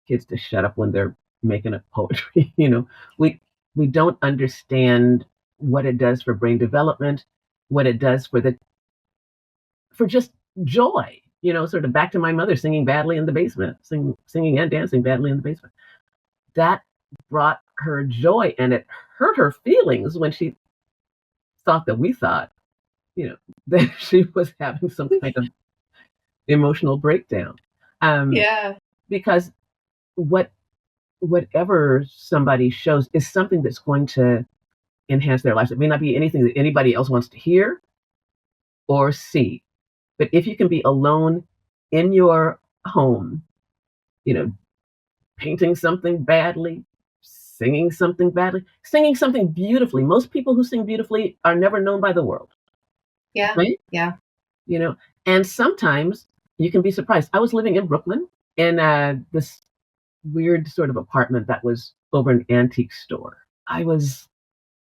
kids to shut up when they're making up poetry. We don't understand what it does for brain development, what it does for just joy. Sort of back to my mother singing badly in the basement, singing and dancing badly in the basement. That brought her joy, and it hurt her feelings when she thought that we thought, you know, that she was having some kind of emotional breakdown. Um, Yeah. because what whatever somebody shows is something that's going to enhance their lives. It may not be anything that anybody else wants to hear or see, but if you can be alone in your home, you know, painting something badly, singing something beautifully. Most people who sing beautifully are never known by the world, Yeah. right? Yeah. You know, and sometimes you can be surprised. I was living in Brooklyn in this weird sort of apartment that was over an antique store. It was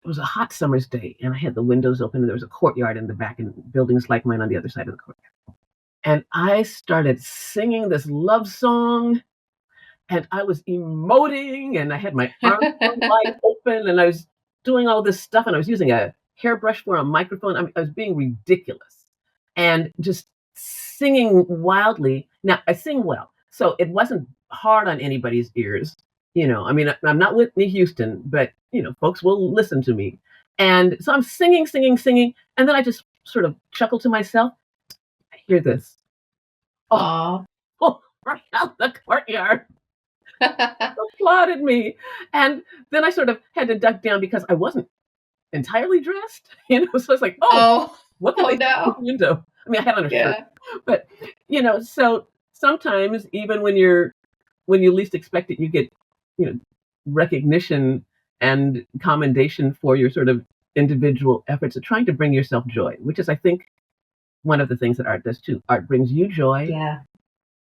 a hot summer's day, and I had the windows open, and there was a courtyard in the back, and buildings like mine on the other side of the courtyard. And I started singing this love song, and I was emoting, and I had my arms wide open, and I was doing all this stuff, and I was using a hairbrush for a microphone. I was being ridiculous and just singing wildly. Now, I sing well, so it wasn't hard on anybody's ears. I mean, I'm not Whitney Houston, but, folks will listen to me. And so I'm singing, singing, singing, and then I just sort of chuckle to myself. I hear this. Oh, Aw. oh, right out the courtyard. Applauded me. And then I sort of had to duck down because I wasn't entirely dressed, so it's like, oh, Oh. what can Oh, they see through no. the window? I mean, I had on a shirt, Yeah. but so sometimes even when you least expect it, you get, you know, recognition and commendation for your sort of individual efforts of trying to bring yourself joy, which is, I think, one of the things that art does too. Art brings you joy. Yeah.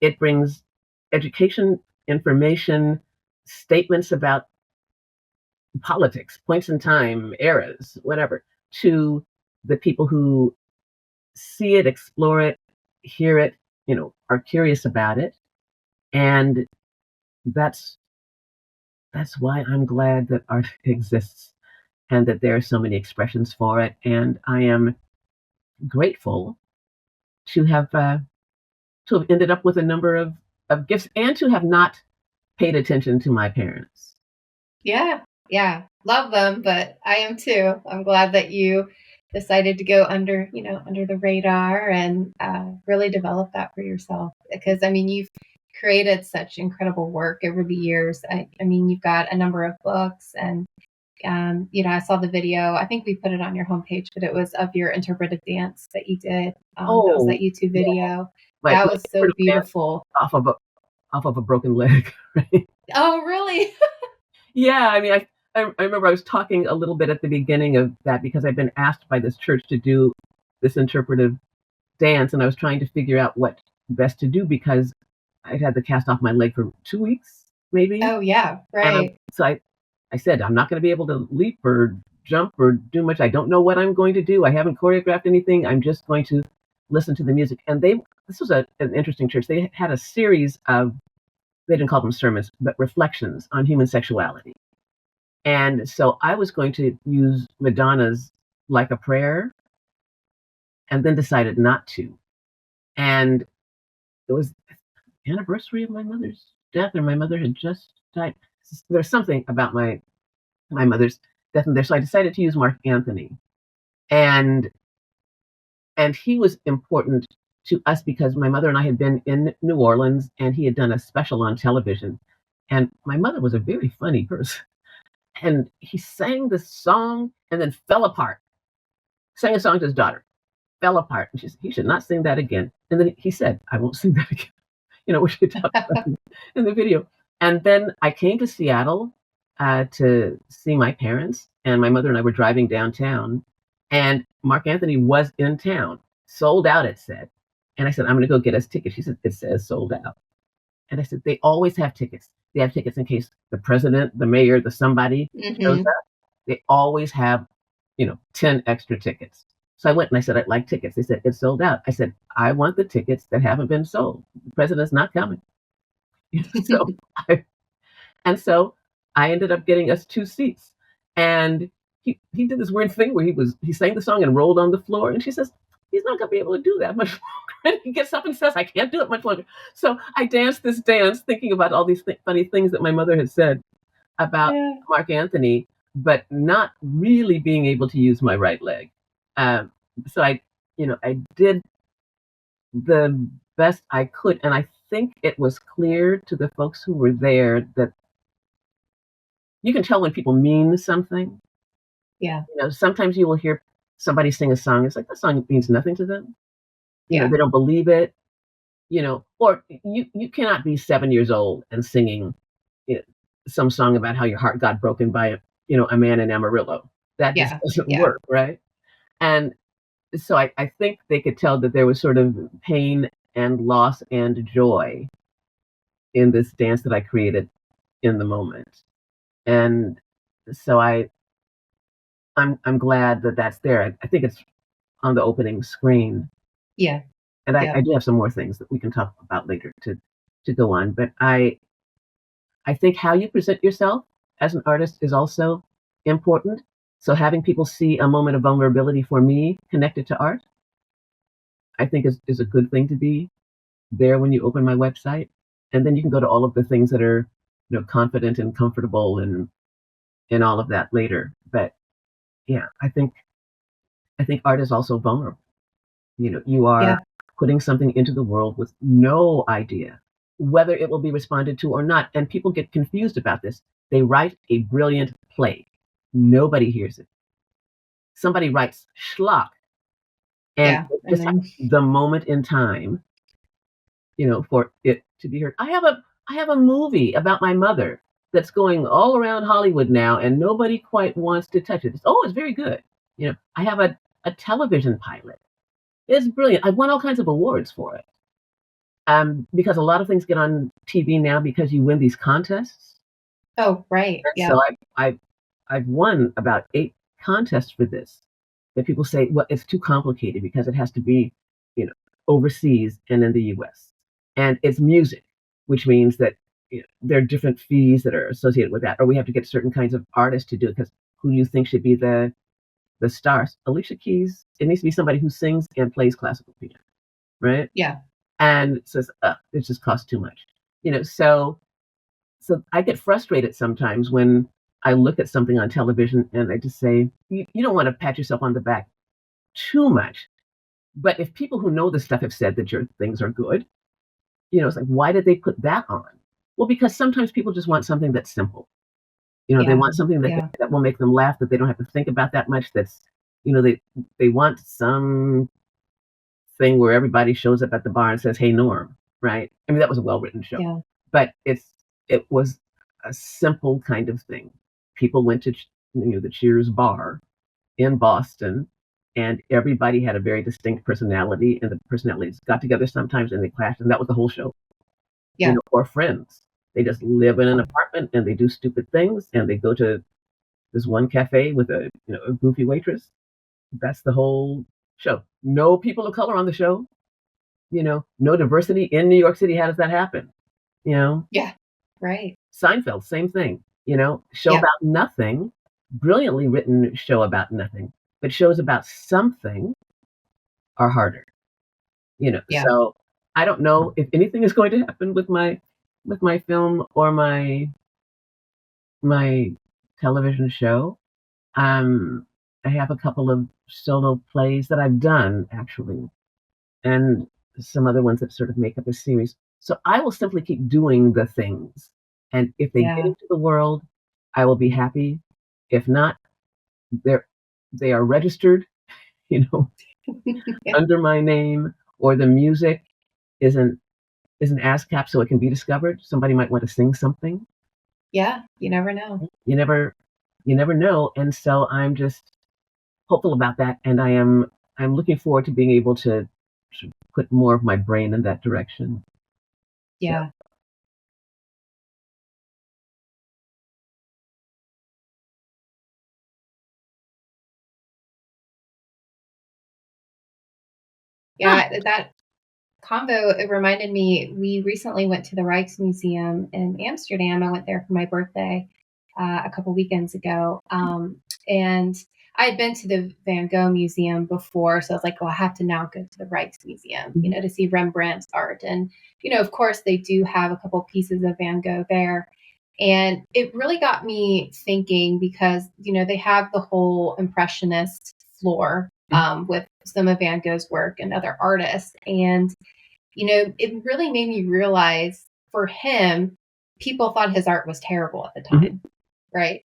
It brings education, information, statements about politics, points in time, eras, whatever, to the people who see it, explore it, hear it, are curious about it. And that's why I'm glad that art exists and that there are so many expressions for it. And I am grateful to have ended up with a number of gifts and to have not paid attention to my parents. Yeah. Yeah. Love them, but I am too. I'm glad that you decided to go under the radar and really develop that for yourself. Because I mean, you've created such incredible work over the years. I mean, you've got a number of books, and I saw the video. I think we put it on your homepage, but it was of your interpretive dance that you did. That was Oh, that YouTube yeah, video. like That my was so sort of dance beautiful. off of a broken leg. Right? Oh, really? Yeah, I mean, I remember I was talking a little bit at the beginning of that because I've been asked by this church to do this interpretive dance, and I was trying to figure out what best to do because I'd had the cast off my leg for 2 weeks, maybe. Oh yeah, And right. I said, I'm not going to be able to leap or jump or do much. I don't know what I'm going to do. I haven't choreographed anything. I'm just going to listen to the music. And this was an interesting church. They had a series of, they didn't call them sermons, but reflections on human sexuality. And so I was going to use Madonna's Like a Prayer and then decided not to. And it was the anniversary of my mother's death, or my mother had just died. There's something about my mother's death in there. So I decided to use Mark Anthony. And he was important to us because my mother and I had been in New Orleans and he had done a special on television. And my mother was a very funny person. And he sang this song and then fell apart. Sang a song to his daughter, fell apart. And she said, he should not sing that again. And then he said, I won't sing that again. Which we talked about in the video. And then I came to Seattle to see my parents, and my mother and I were driving downtown, and Mark Anthony was in town, sold out, it said. And I said, I'm going to go get us tickets. She said, it says sold out. And I said, they always have tickets. They have tickets in case the president, the mayor, the somebody shows up. They always have, 10 extra tickets. So I went and I said, I'd like tickets. They said, it's sold out. I said, I want the tickets that haven't been sold. The president's not coming. so so I ended up getting us 2 seats. And he did this weird thing where he sang the song and rolled on the floor. And she says, he's not going to be able to do that much longer. And he gets up and says, I can't do it much longer. So I danced this dance thinking about all these funny things that my mother had said about Mark Anthony, but not really being able to use my right leg. So I did the best I could. And I think it was clear to the folks who were there that you can tell when people mean something. Yeah. Sometimes you will hear somebody sing a song. It's like that song means nothing to them. They don't believe it. Or you cannot be 7 years old and singing some song about how your heart got broken by a man in Amarillo. That just doesn't work, right? And so I think they could tell that there was sort of pain and loss and joy in this dance that I created in the moment. And so I'm glad that that's there. I think it's on the opening screen. Yeah. And I do have some more things that we can talk about later to go on. But I think how you present yourself as an artist is also important. So having people see a moment of vulnerability for me connected to art, I think is a good thing to be there when you open my website. And then you can go to all of the things that are, confident and comfortable and all of that later. But yeah, I think art is also vulnerable. You are putting something into the world with no idea whether it will be responded to or not. And people get confused about this. They write a brilliant play. Nobody hears it. Somebody writes schlock. And just the moment in time, for it to be heard. I have a movie about my mother that's going all around Hollywood now, and nobody quite wants to touch it. It's very good. I have a television pilot. It's brilliant. I've won all kinds of awards for it. Because a lot of things get on TV now because you win these contests. Oh, right. Yeah. So I've won about 8 contests for this. That people say, well, it's too complicated because it has to be, overseas and in the U.S. And it's music, which means that there are different fees that are associated with that, or we have to get certain kinds of artists to do it. Because who do you think should be the stars? Alicia Keys. It needs to be somebody who sings and plays classical piano, right? Yeah. And says, it just costs too much, So I get frustrated sometimes when I look at something on television and I just say, you don't want to pat yourself on the back too much. But if people who know this stuff have said that your things are good, it's like, why did they put that on? Well, because sometimes people just want something that's simple. They want something that will make them laugh, that they don't have to think about that much. That's, they want some thing where everybody shows up at the bar and says, hey, Norm, right? I mean, that was a well-written show. Yeah. But it was a simple kind of thing. people went to the Cheers bar in Boston, and everybody had a very distinct personality, and the personalities got together sometimes and they clashed, and that was the whole show. Yeah. Or friends. They just live in an apartment and they do stupid things, and they go to this one cafe with a goofy waitress. That's the whole show. No people of color on the show. No diversity in New York City. How does that happen? Yeah. Right. Seinfeld, same thing. Show Yeah. about nothing, brilliantly written show about nothing, but shows about something are harder. Yeah. So I don't know if anything is going to happen with my film or my television show. I have a couple of solo plays that I've done actually, and some other ones that sort of make up a series. So I will simply keep doing the things, and if they get into the world, I will be happy. If not, they are registered, under my name, or the music isn't ASCAP, so it can be discovered. Somebody might want to sing something. Yeah, you never know. You never know, and so I'm just hopeful about that, and I'm looking forward to being able to put more of my brain in that direction. Yeah. So. Yeah, that convo, it reminded me, we recently went to the Rijksmuseum in Amsterdam. I went there for my birthday a couple weekends ago. And I had been to the Van Gogh Museum before, so I was like, well, I have to now go to the Rijksmuseum, to see Rembrandt's art. And, of course, they do have a couple pieces of Van Gogh there. And it really got me thinking because, they have the whole Impressionist floor with some of Van Gogh's work and other artists. And, it really made me realize for him, people thought his art was terrible at the time, right?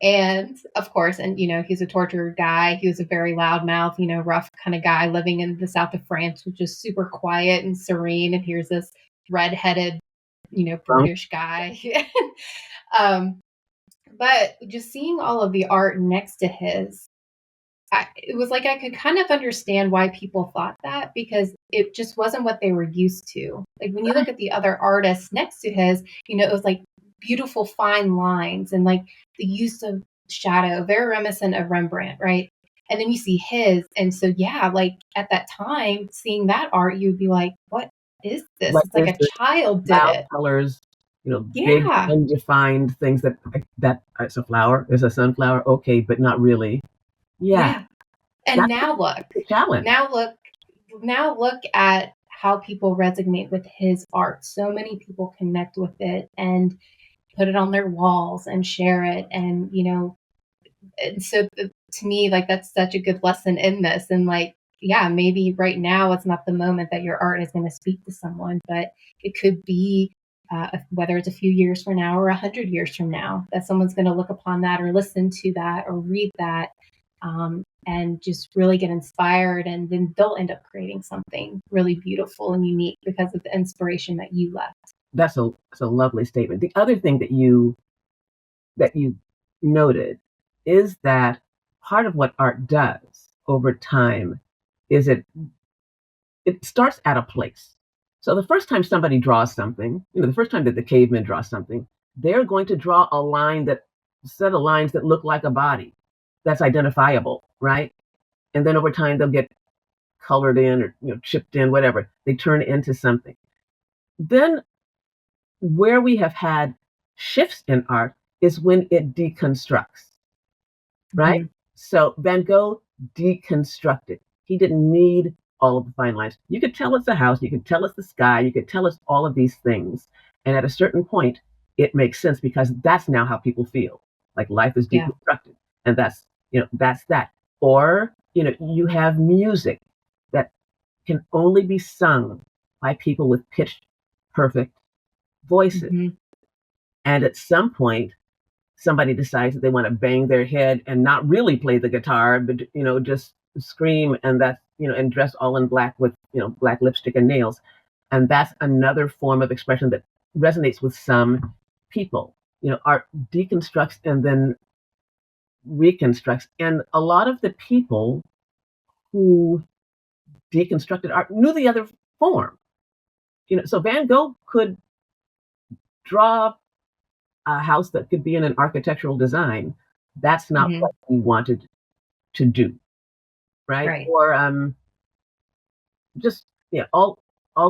And of course, and he's a tortured guy. He was a very loudmouth, rough kind of guy living in the south of France, which is super quiet and serene. And here's this redheaded, brutish guy. But just seeing all of the art next to his, it was like I could kind of understand why people thought that, because it just wasn't what they were used to. Like when you look at the other artists next to his, it was like beautiful fine lines and like the use of shadow, very reminiscent of Rembrandt, right? And then you see his, and so like at that time, seeing that art, you'd be like, "What is this?" Like It's like a child did loud it. colors, big Yeah, undefined things that it's a flower, it's a sunflower, okay, but not really. Yeah, And that's now look, the challenge. now look at how people resonate with his art. So many people connect with it and put it on their walls and share it. And, and so to me, like, that's such a good lesson in this. And like, yeah, maybe right now it's not the moment that your art is going to speak to someone, but it could be whether it's a few years from now or 100 years from now, that someone's going to look upon that or listen to that or read that, and just really get inspired. And then they'll end up creating something really beautiful and unique because of the inspiration that you left. That's a lovely statement. The other thing that you noted is that part of what art does over time is it starts at a place. So the first time somebody draws something, the first time that the cavemen draw something, they're going to draw a set of lines that look like a body that's identifiable, right? And then over time they'll get colored in or chipped in, whatever. They turn into something. Then where we have had shifts in art is when it deconstructs, right? So Van Gogh deconstructed. He didn't need all of the fine lines. You could tell it's a house, you could tell it's the sky, you could tell it's all of these things. And at a certain point, it makes sense because that's now how people feel. Like life is deconstructed. And that's that. Or, you have music that can only be sung by people with pitch perfect voices. And at some point, somebody decides that they want to bang their head and not really play the guitar, but just scream, and that's and dress all in black with black lipstick and nails, and that's another form of expression that resonates with some people. art deconstructs and then reconstructs. And a lot of the people who deconstructed art knew the other form. So Van Gogh could draw a house that could be in an architectural design. That's not what he wanted to do, right? Or just all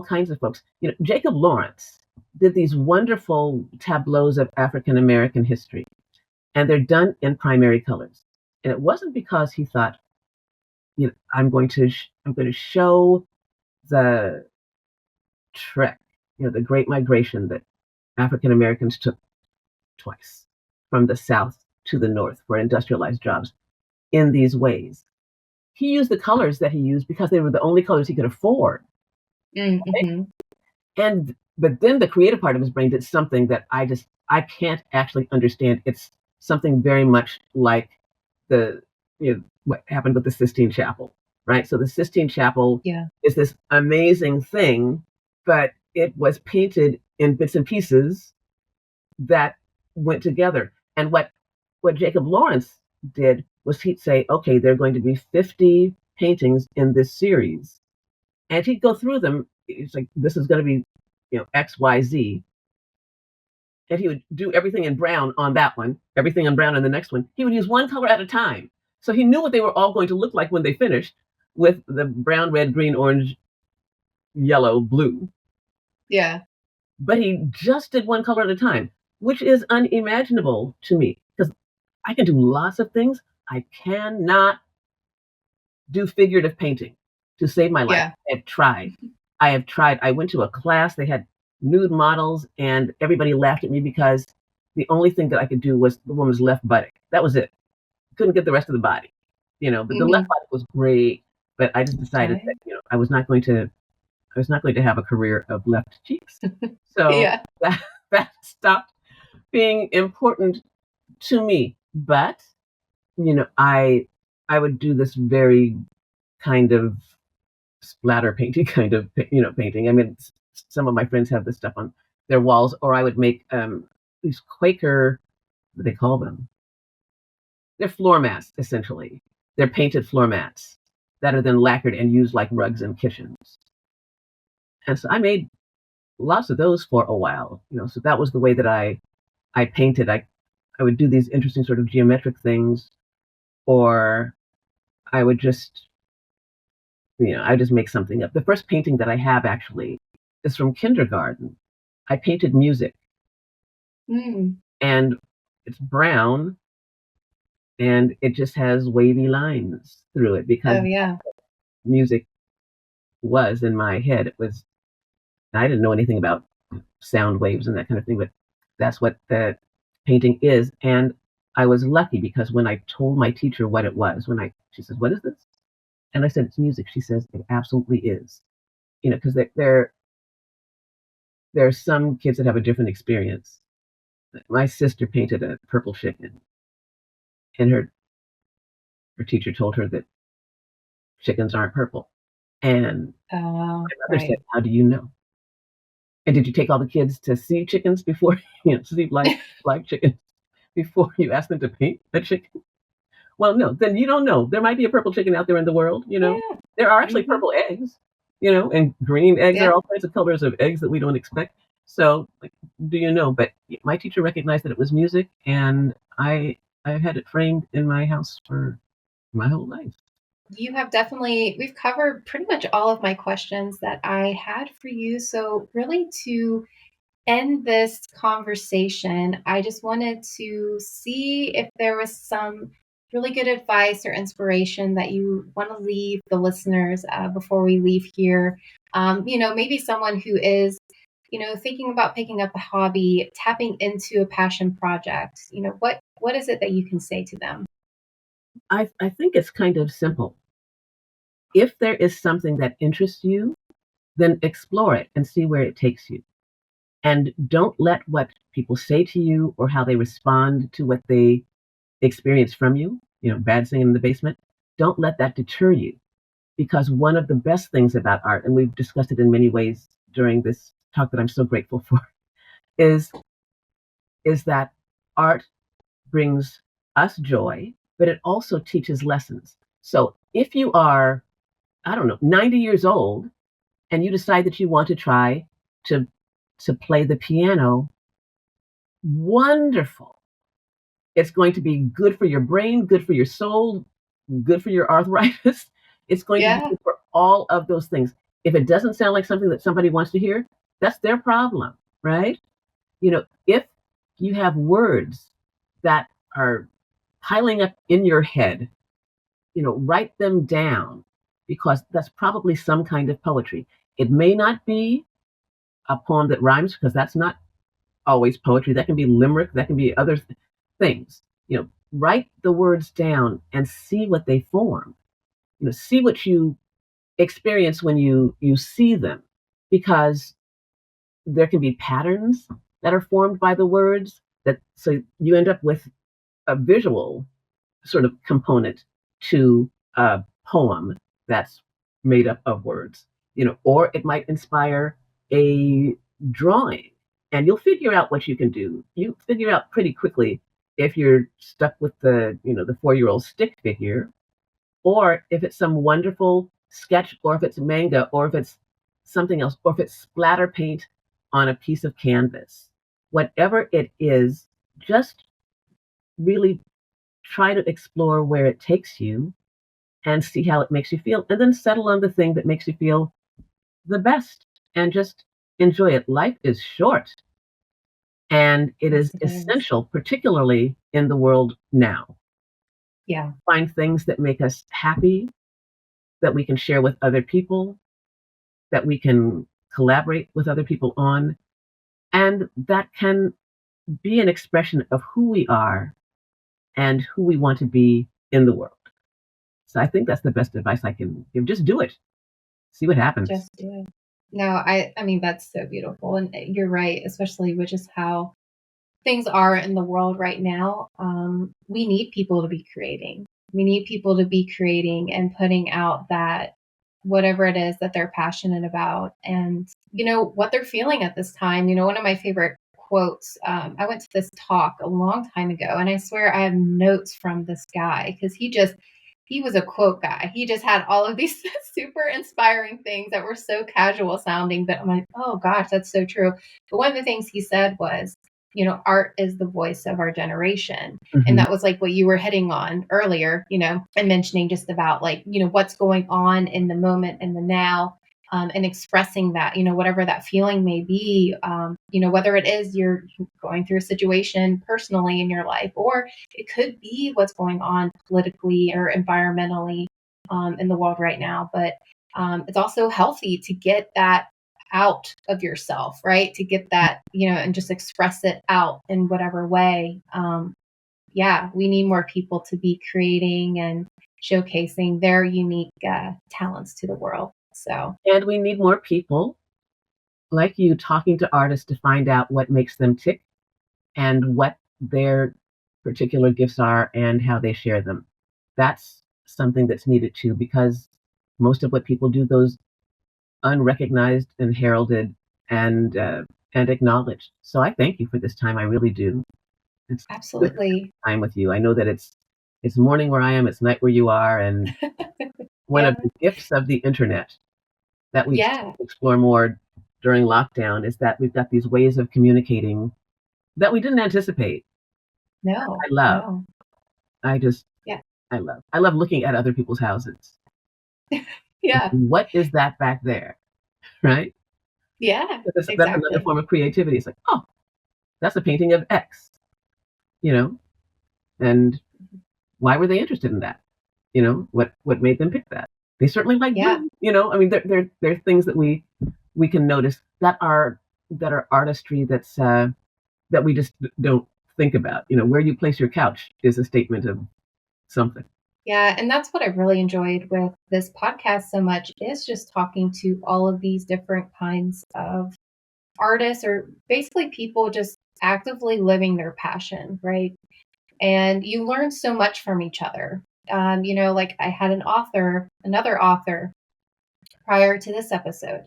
kinds of folks. Jacob Lawrence did these wonderful tableaus of African American history, and they're done in primary colors. And it wasn't because he thought, I'm going to show the trek, the Great Migration that African Americans took twice from the South to the North for industrialized jobs in these ways. He used the colors that he used because they were the only colors he could afford. Mm-hmm. Right? But then the creative part of his brain did something that I can't actually understand. It's something very much like what happened with the Sistine Chapel, right? So the Sistine Chapel is this amazing thing, but it was painted in bits and pieces that went together. And what Jacob Lawrence did was he'd say, okay, there are going to be 50 paintings in this series. And he'd go through them. It's like, this is going to be, X, Y, Z. And he would do everything in brown on that one, everything in brown on the next one. He would use one color at a time. So he knew what they were all going to look like when they finished with the brown, red, green, orange, yellow, blue. Yeah. But he just did one color at a time, which is unimaginable to me because I can do lots of things. I cannot do figurative painting to save my life. Yeah. I have tried. I went to a class, they had nude models, and everybody laughed at me because the only thing that I could do was the woman's left buttock. That was it. Couldn't get the rest of the body. But the left buttock was great, but I just decided that, I was not going to have a career of left cheeks. So that stopped being important to me. But, I would do this very kind of splatter painting kind of, painting. I mean, some of my friends have this stuff on their walls, or I would make these Quaker, what do they call them? They're floor mats, essentially. They're painted floor mats that are then lacquered and used like rugs in kitchens. And so I made lots of those for a while, so that was the way that I painted. I would do these interesting sort of geometric things, or I would just, I just make something up. The first painting that I have actually is from kindergarten. I painted music. And it's brown, and it just has wavy lines through it because music was in my head. I didn't know anything about sound waves and that kind of thing, but that's what the painting is. And I was lucky because when I told my teacher what it was, she says, "What is this?" And I said, "It's music." She says, "It absolutely is." Because there are some kids that have a different experience. My sister painted a purple chicken, and her teacher told her that chickens aren't purple. And my mother said, "How do you know? And did you take all the kids to see chickens before, see live chickens before you ask them to paint a chicken?" Well, no, then you don't know. There might be a purple chicken out there in the world, There are actually purple eggs, and green eggs. There are all kinds of colors of eggs that we don't expect. So, do you know? But my teacher recognized that it was music, and I had it framed in my house for my whole life. You have we've covered pretty much all of my questions that I had for you. So really to end this conversation, I just wanted to see if there was some really good advice or inspiration that you want to leave the listeners before we leave here. Maybe someone who is, thinking about picking up a hobby, tapping into a passion project. What is it that you can say to them? I think it's kind of simple. If there is something that interests you, then explore it and see where it takes you. And don't let what people say to you or how they respond to what they experience from you, bad singing in the basement, don't let that deter you. Because one of the best things about art, and we've discussed it in many ways during this talk that I'm so grateful for, is that art brings us joy, but it also teaches lessons. So if you are, I don't know, 90 years old and you decide that you want to try to play the piano, wonderful. It's going to be good for your brain, good for your soul, good for your arthritis. It's going to be Yeah. good for all of those things. If it doesn't sound like something that somebody wants to hear, that's their problem, right? If you have words that are piling up in your head, write them down because that's probably some kind of poetry. It may not be a poem that rhymes because that's not always poetry. That can be limerick, that can be other things. Write the words down and see what they form. See what you experience when you see them, because there can be patterns that are formed by the words, that so you end up with a visual sort of component to a poem that's made up of words, or it might inspire a drawing, and you'll figure out what you can do. You figure out pretty quickly if you're stuck with the 4-year-old stick figure, or if it's some wonderful sketch, or if it's manga, or if it's something else, or if it's splatter paint on a piece of canvas. Whatever it is, just really try to explore where it takes you and see how it makes you feel, and then settle on the thing that makes you feel the best and just enjoy it. Life is short, and it Yes, is it is. essential, particularly in the world now. Yeah. Find things that make us happy, that we can share with other people, that we can collaborate with other people on, and that can be an expression of who we are and who we want to be in the world. So I think that's the best advice I can give. Just do it. See what happens. Just do it. No, I mean, that's so beautiful. And you're right, especially with just how things are in the world right now. We need people to be creating. We need people to be creating and putting out that whatever it is that they're passionate about, and what they're feeling at this time. One of my favorite quotes, I went to this talk a long time ago, and I swear I have notes from this guy because he was a quote guy. He just had all of these super inspiring things that were so casual sounding, but I'm like, oh gosh, that's so true. But one of the things he said was, art is the voice of our generation. And Hmm. that was like what you were hitting on earlier, and mentioning just about like, what's going on in the moment and the now. And expressing that, whatever that feeling may be, whether it is you're going through a situation personally in your life, or it could be what's going on politically or environmentally in the world right now. But it's also healthy to get that out of yourself, right? To get that, and just express it out in whatever way. Yeah, we need more people to be creating and showcasing their unique talents to the world. So, And we need more people like you talking to artists to find out what makes them tick and what their particular gifts are and how they share them. That's something that's needed too, because most of what people do goes unrecognized and heralded and acknowledged. So I thank you for this time. I really do. It's good to absolutely. spend time with you. I know that it's morning where I am, it's night where you are, and one of Yeah. the gifts of the internet that we've Yeah. explore more during lockdown is that we've got these ways of communicating that we didn't anticipate. No, I love. no. I just Yeah. I love. I love looking at other people's houses. Yeah. What is that back there? Right? Yeah. That's another Exactly. form of creativity. It's like, oh, that's a painting of X, you know? And why were they interested in that? What made them pick that? They certainly like Yeah. blue. I mean, there are things that we can notice that are artistry that we just don't think about. Where you place your couch is a statement of something. Yeah. And that's what I really enjoyed with this podcast so much is just talking to all of these different kinds of artists, or basically people just actively living their passion, right? And you learn so much from each other. Like I had another author prior to this episode,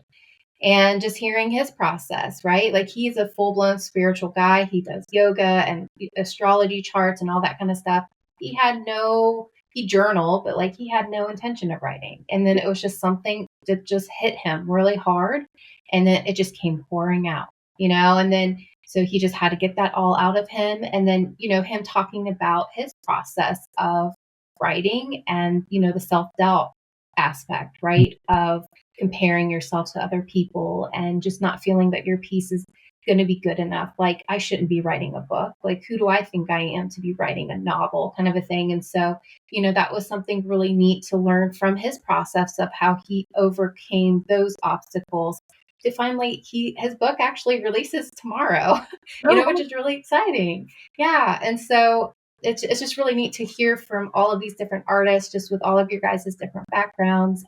and just hearing his process, right? Like he's a full-blown spiritual guy. He does yoga and astrology charts and all that kind of stuff. He journaled, but like he had no intention of writing. And then it was just something that just hit him really hard. And then it just came pouring out, and then so he just had to get that all out of him. And then, him talking about his process of writing and, the self-doubt aspect, right? Of comparing yourself to other people and just not feeling that your piece is going to be good enough. Like, I shouldn't be writing a book. Like, who do I think I am to be writing a novel, kind of a thing. And so, that was something really neat to learn from his process of how he overcame those obstacles to finally his book actually releases tomorrow, which is really exciting. Yeah. And so it's just really neat to hear from all of these different artists, just with all of your guys' different backgrounds,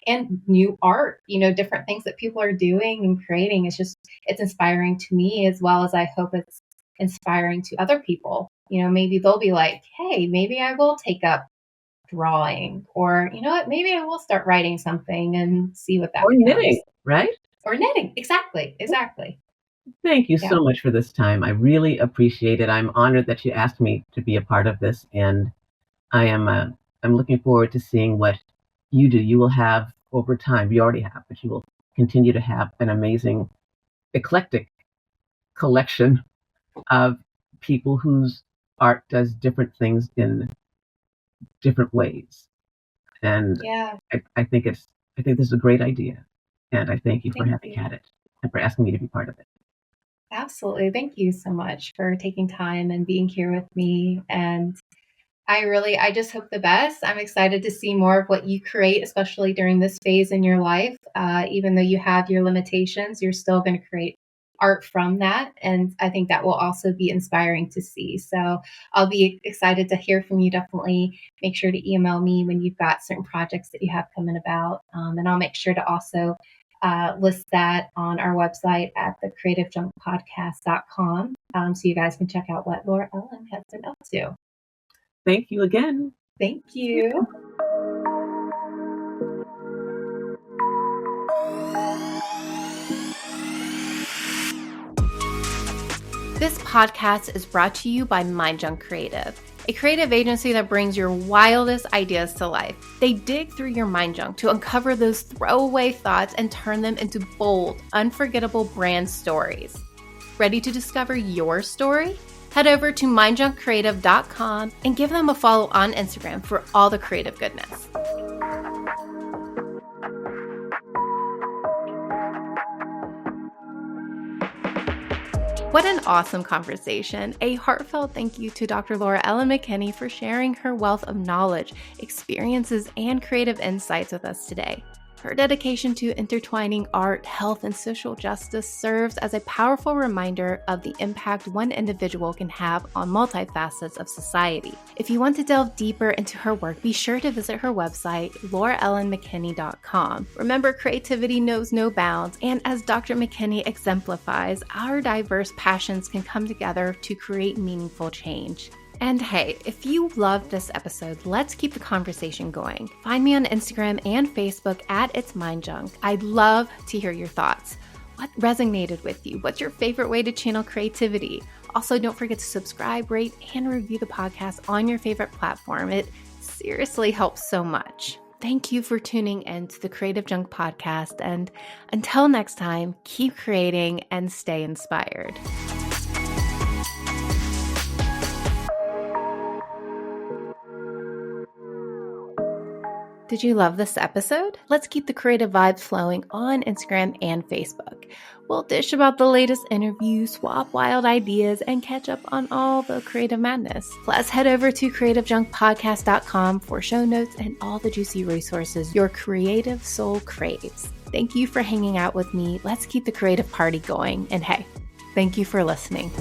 and new art, different things that people are doing and creating. It's inspiring to me, as well as I hope it's inspiring to other people. Maybe they'll be like, hey, maybe I will take up drawing, or maybe I will start writing something and see what that or becomes. Knitting, right? Or knitting. Exactly. Thank you Yeah. so much for this time. I really appreciate it. I'm honored that you asked me to be a part of this, and I'm looking forward to seeing what you do. You will have over time, you already have, but you will continue to have an amazing, eclectic collection of people whose art does different things in different ways. And Yeah. I think this is a great idea, and I thank you for Thank having you. had it and for asking me to be part of it. Absolutely. Thank you so much for taking time and being here with me. And I just hope the best. I'm excited to see more of what you create, especially during this phase in your life. Even though you have your limitations, you're still going to create art from that. And I think that will also be inspiring to see. So I'll be excited to hear from you. Definitely make sure to email me when you've got certain projects that you have coming about. And I'll make sure to also list that on our website at thecreativejunkpodcast.com, so you guys can check out what Lora-Ellen has been up to. Thank you again. Thank you. This podcast is brought to you by Mind Junk Creative, a creative agency that brings your wildest ideas to life. They dig through your mind junk to uncover those throwaway thoughts and turn them into bold, unforgettable brand stories. Ready to discover your story? Head over to mindjunkcreative.com and give them a follow on Instagram for all the creative goodness. What an awesome conversation. A heartfelt thank you to Dr. Lora-Ellen McKinney for sharing her wealth of knowledge, experiences, and creative insights with us today. Her dedication to intertwining art, health, and social justice serves as a powerful reminder of the impact one individual can have on multifacets of society. If you want to delve deeper into her work, be sure to visit her website, Lora-EllenMcKinney.com. Remember, creativity knows no bounds, and as Dr. McKinney exemplifies, our diverse passions can come together to create meaningful change. And hey, if you loved this episode, let's keep the conversation going. Find me on Instagram and Facebook at It's Mind Junk. I'd love to hear your thoughts. What resonated with you? What's your favorite way to channel creativity? Also, don't forget to subscribe, rate, and review the podcast on your favorite platform. It seriously helps so much. Thank you for tuning in to the Creative Junk Podcast. And until next time, keep creating and stay inspired. Did you love this episode? Let's keep the creative vibes flowing on Instagram and Facebook. We'll dish about the latest interviews, swap wild ideas, and catch up on all the creative madness. Plus, head over to creativejunkpodcast.com for show notes and all the juicy resources your creative soul craves. Thank you for hanging out with me. Let's keep the creative party going. And hey, thank you for listening.